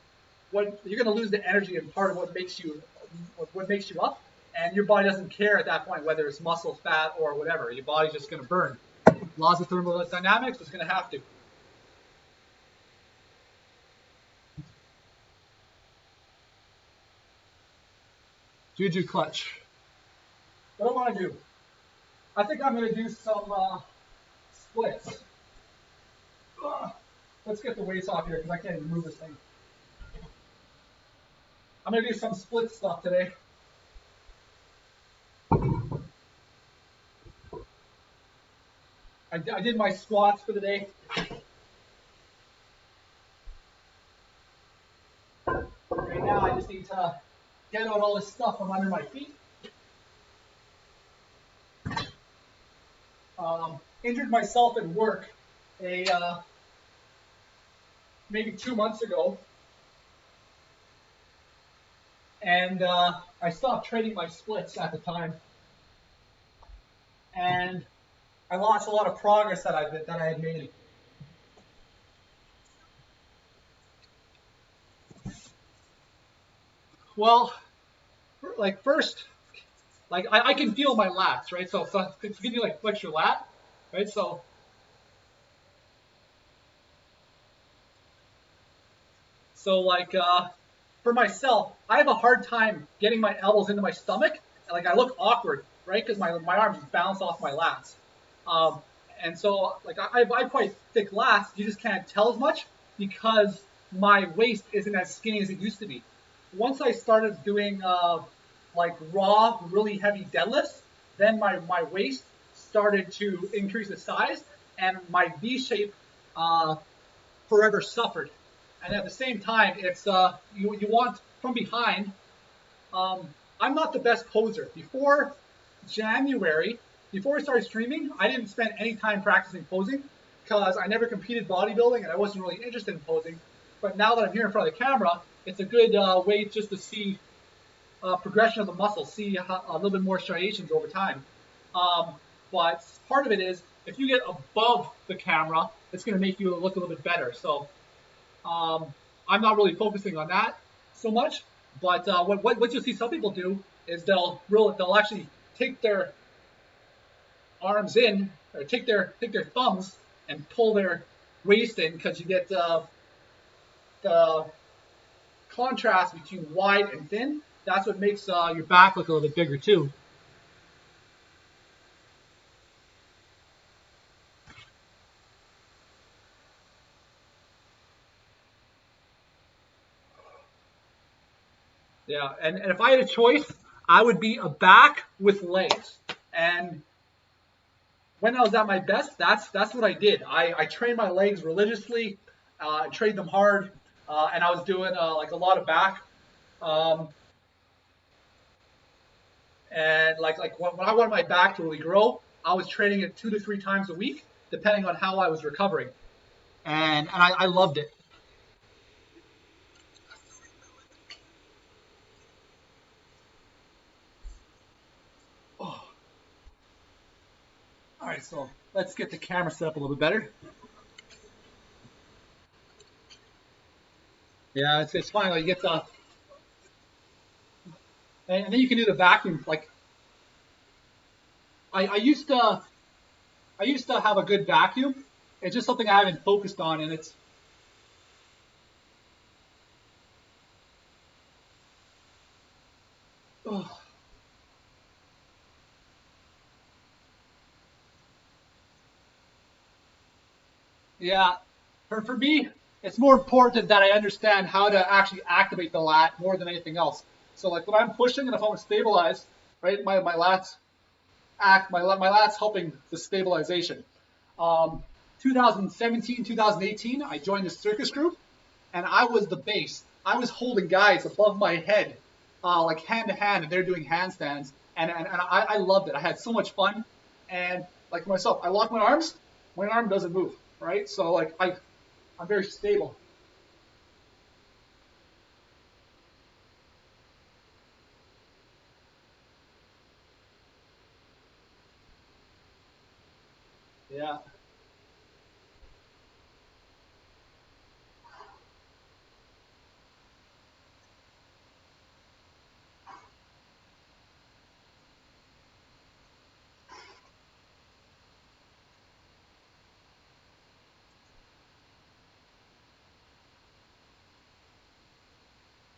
S1: you're going to lose the energy and part of what makes you up, and your body doesn't care at that point whether it's muscle, fat, or whatever. Your body's just going to burn. Laws of thermodynamics is going to have to. Juju clutch. What do I want to do? I think I'm going to do some splits. Let's get the weights off here because I can't even move this thing. I'm going to do some split stuff today. I did my squats for the day. Right now I just need to get out all this stuff from under my feet. Injured myself at work maybe 2 months ago. And I stopped training my splits at the time. And I lost a lot of progress that I had made. Well, like first, like I can feel my lats, right? So can you like flex your lat, right? So like for myself, I have a hard time getting my elbows into my stomach. Like I look awkward, right? Because my arms just bounce off my lats. And so like I have quite thick lats. You just can't tell as much because my waist isn't as skinny as it used to be. Once I started doing like raw, really heavy deadlifts, then my waist started to increase the size, and my V shape forever suffered. And at the same time, it's you want from behind. I'm not the best poser. Before January, before I started streaming, I didn't spend any time practicing posing because I never competed bodybuilding and I wasn't really interested in posing. But now that I'm here in front of the camera, it's a good way just to see progression of the muscle, see a little bit more striations over time. But part of it is if you get above the camera, it's going to make you look a little bit better. So I'm not really focusing on that so much. But what you'll see some people do is they'll actually take their arms in, or take their thumbs and pull their waist in, because you get the contrast between wide and thin. That's what makes your back look a little bit bigger too. Yeah, and if I had a choice, I would be a back with legs. And when I was at my best, that's what I did. I trained my legs religiously, trained them hard, and I was doing like a lot of back. And like when I wanted my back to really grow, I was training it 2 to 3 times a week, depending on how I was recovering. And I loved it. Oh. All right, so let's get the camera set up a little bit better. Yeah, it's fine. Like you get the, and then you can do the vacuum. Like I used to have a good vacuum. It's just something I haven't focused on, and it's oh. Yeah, for me, it's more important that I understand how to actually activate the lat more than anything else. So like when I'm pushing and if I want to stabilize, right, my lats my lats helping the stabilization. 2017, 2018, I joined the circus group, and I was the base. I was holding guys above my head, like hand to hand, and they're doing handstands. and I loved it. I had so much fun, and like myself, I lock my arm doesn't move, right? So like I'm very stable. Yeah.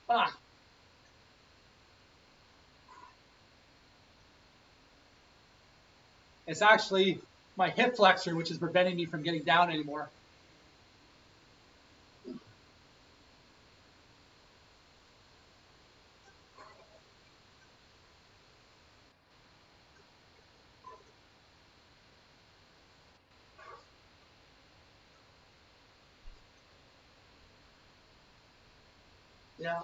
S1: Ah, it's actually my hip flexor which is preventing me from getting down anymore. Yeah.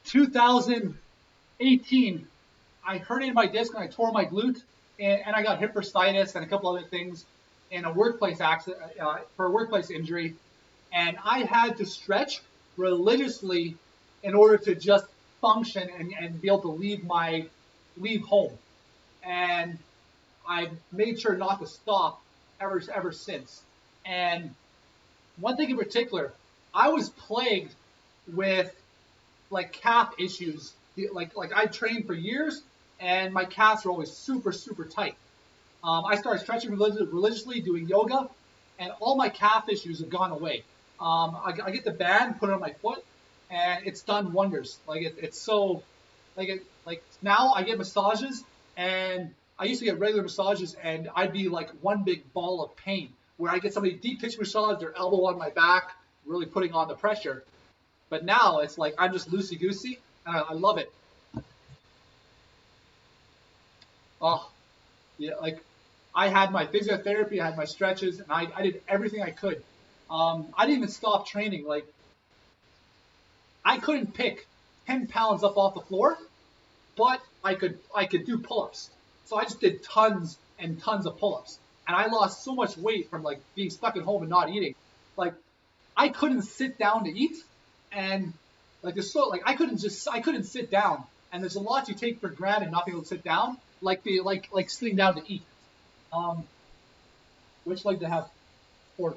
S1: 2018, I herniated my disc and I tore my glute, and I got hip bursitis and a couple other things in a workplace accident for a workplace injury, and I had to stretch religiously in order to just function and be able to leave home. And I made sure not to stop ever since. And one thing in particular, I was plagued with like calf issues. Like I trained for years, and my calves were always super tight. I started stretching religiously, doing yoga, and all my calf issues have gone away. I get the band, put it on my foot, and it's done wonders. Like it's so like now I get massages, and I used to get regular massages, and I'd be like one big ball of pain. Where I get somebody deep tissue massage, their elbow on my back, really putting on the pressure. But now it's like I'm just loosey goosey, and I love it. Oh, yeah, like I had my physiotherapy, I had my stretches, and I did everything I could. I didn't even stop training. Like I couldn't pick 10 pounds up off the floor, but I could do pull-ups. So I just did tons and tons of pull-ups, and I lost so much weight from like being stuck at home and not eating. Like I couldn't sit down to eat, and like there's so like I couldn't sit down, and there's a lot you take for granted not being able to sit down, like the like sitting down to eat. Um, which like to have for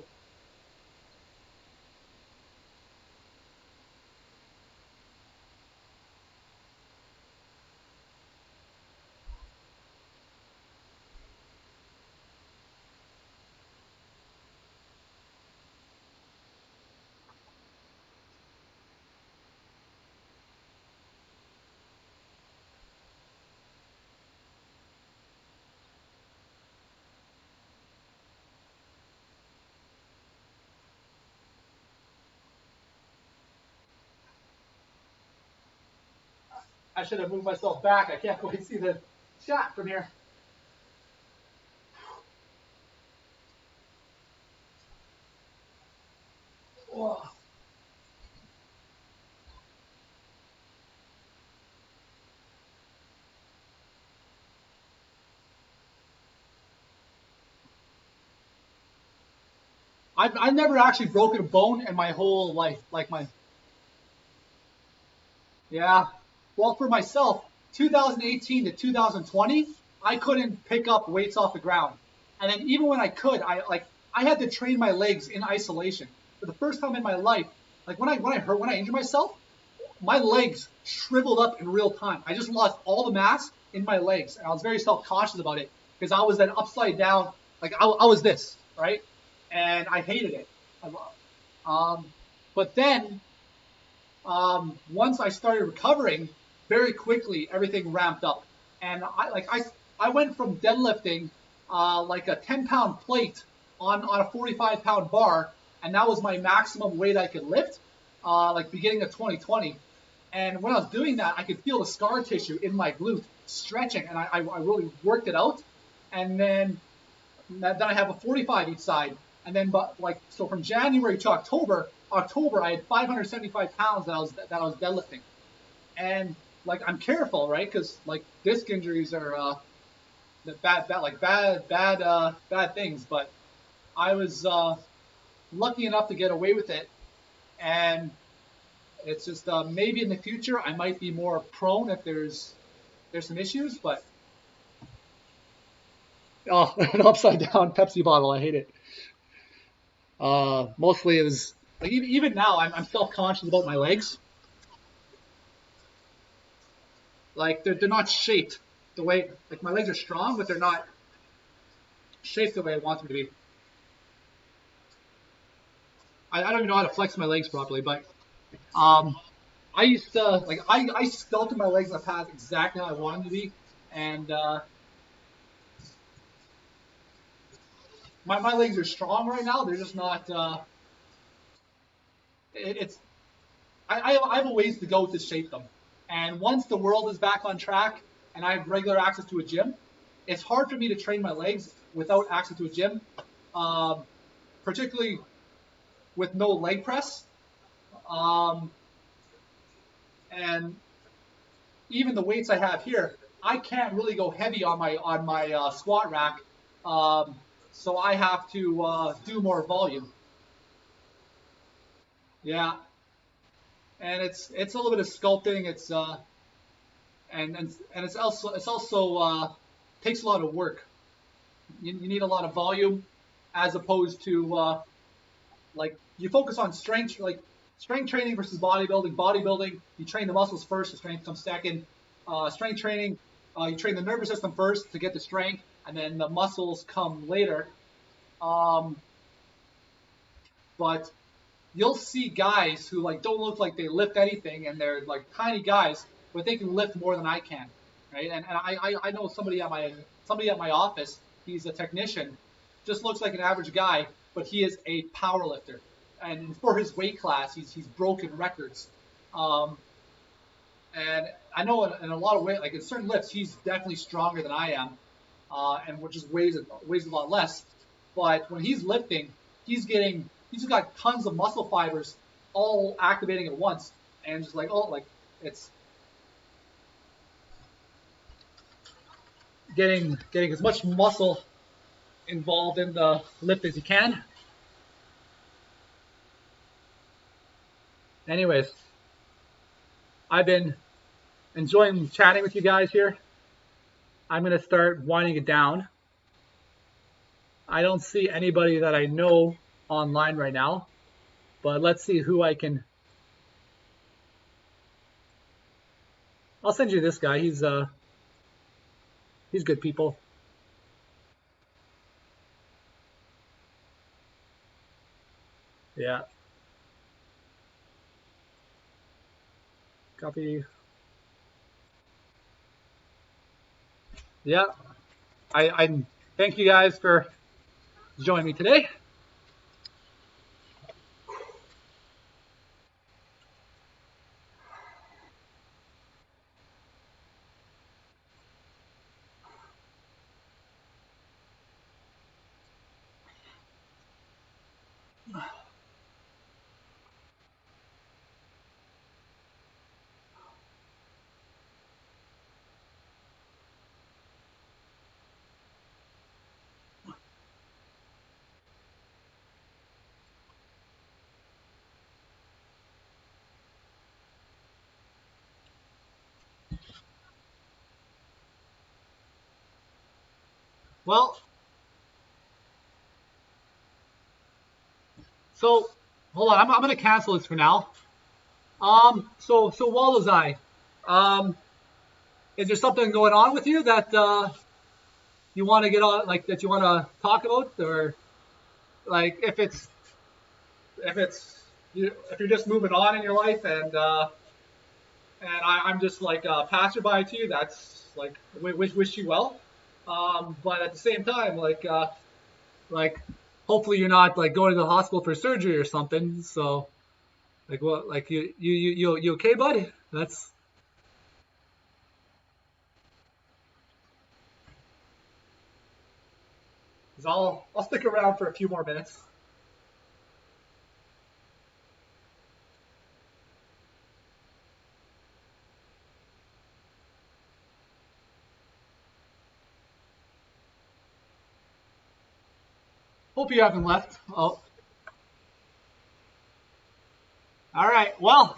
S1: I should have moved myself back. I can't quite see the shot from here. Oh. I've never actually broken a bone in my whole life. Like my yeah. Well, for myself, 2018 to 2020, I couldn't pick up weights off the ground. And then even when I could, I had to train my legs in isolation. For the first time in my life, like when I injured myself, my legs shriveled up in real time. I just lost all the mass in my legs, and I was very self-conscious about it because I was then upside down, like I was this, right? And I hated it. Um, but then once I started recovering, very quickly everything ramped up, and I went from deadlifting like a 10-pound plate on a 45-pound bar, and that was my maximum weight I could lift, like beginning of 2020. And when I was doing that, I could feel the scar tissue in my glute stretching, and I really worked it out. And then I have a 45 each side, and then but like so from January to October, I had 575 pounds that I was deadlifting, and like I'm careful, right? Because like disc injuries are bad things. But I was lucky enough to get away with it, and it's just maybe in the future I might be more prone if there's some issues. But oh, an upside down Pepsi bottle, I hate it. Mostly it was like even now I'm self conscious about my legs. Like they're not shaped the way like my legs are strong, but they're not shaped the way I want them to be. I don't even know how to flex my legs properly, but um, I used to like I sculpted my legs in the past exactly how I wanted them to be, and my legs are strong right now. They're just not. It's I have a ways to go to shape them, and once the world is back on track and I have regular access to a gym, it's hard for me to train my legs without access to a gym, um, particularly with no leg press. Um, and even the weights I have here, I can't really go heavy on my squat rack, um, so I have to do more volume. Yeah, and it's a little bit of sculpting. It's and it's also takes a lot of work. You need a lot of volume, as opposed to like you focus on strength, like strength training versus bodybuilding. Bodybuilding, you train the muscles first, the strength comes second. Strength training, you train the nervous system first to get the strength, and then the muscles come later. Um, but you'll see guys who like don't look like they lift anything, and they're like tiny guys, but they can lift more than I can, right? And I know somebody at my office. He's a technician, just looks like an average guy, but he is a power lifter, and for his weight class, he's broken records. Um, and I know in a lot of ways, like in certain lifts, he's definitely stronger than I am, and which is weighs a lot less. But when he's lifting, he's got tons of muscle fibers all activating at once, and just like oh like it's getting as much muscle involved in the lift as you can. Anyways, I've been enjoying chatting with you guys here. I'm gonna start winding it down. I don't see anybody that I know online right now, but let's see who I can. I'll send you this guy. He's good people. Yeah. Copy. Yeah. I thank you guys for joining me today. Well, so hold on. I'm gonna cancel this for now. So Walozai, um, is there something going on with you that you want to get on, like that you want to talk about, or like if it's if you're just moving on in your life, and I'm just like a passerby to you, that's like wish you well. But at the same time, like hopefully you're not like going to the hospital for surgery or something. So like what, like you okay, bud? That's 'cause I'll stick around for a few more minutes. Hope you haven't left. Oh. All right. Well,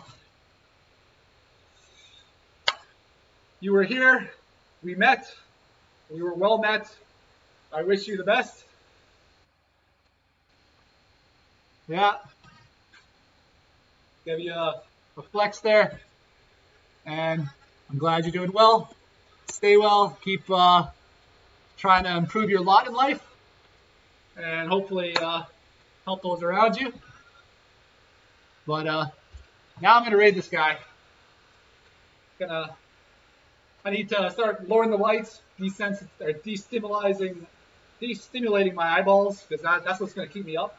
S1: you were here. We met. We were well met. I wish you the best. Yeah. Give you a flex there. And I'm glad you're doing well. Stay well. Keep trying to improve your lot in life. And hopefully help those around you. But now I'm going to raid this guy. I need to start lowering the lights, destimulating my eyeballs, because that's what's going to keep me up.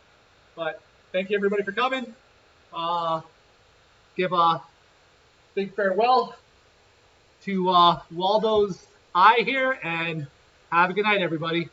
S1: But thank you everybody for coming. Give a big farewell to Waldo's eye here, and have a good night, everybody.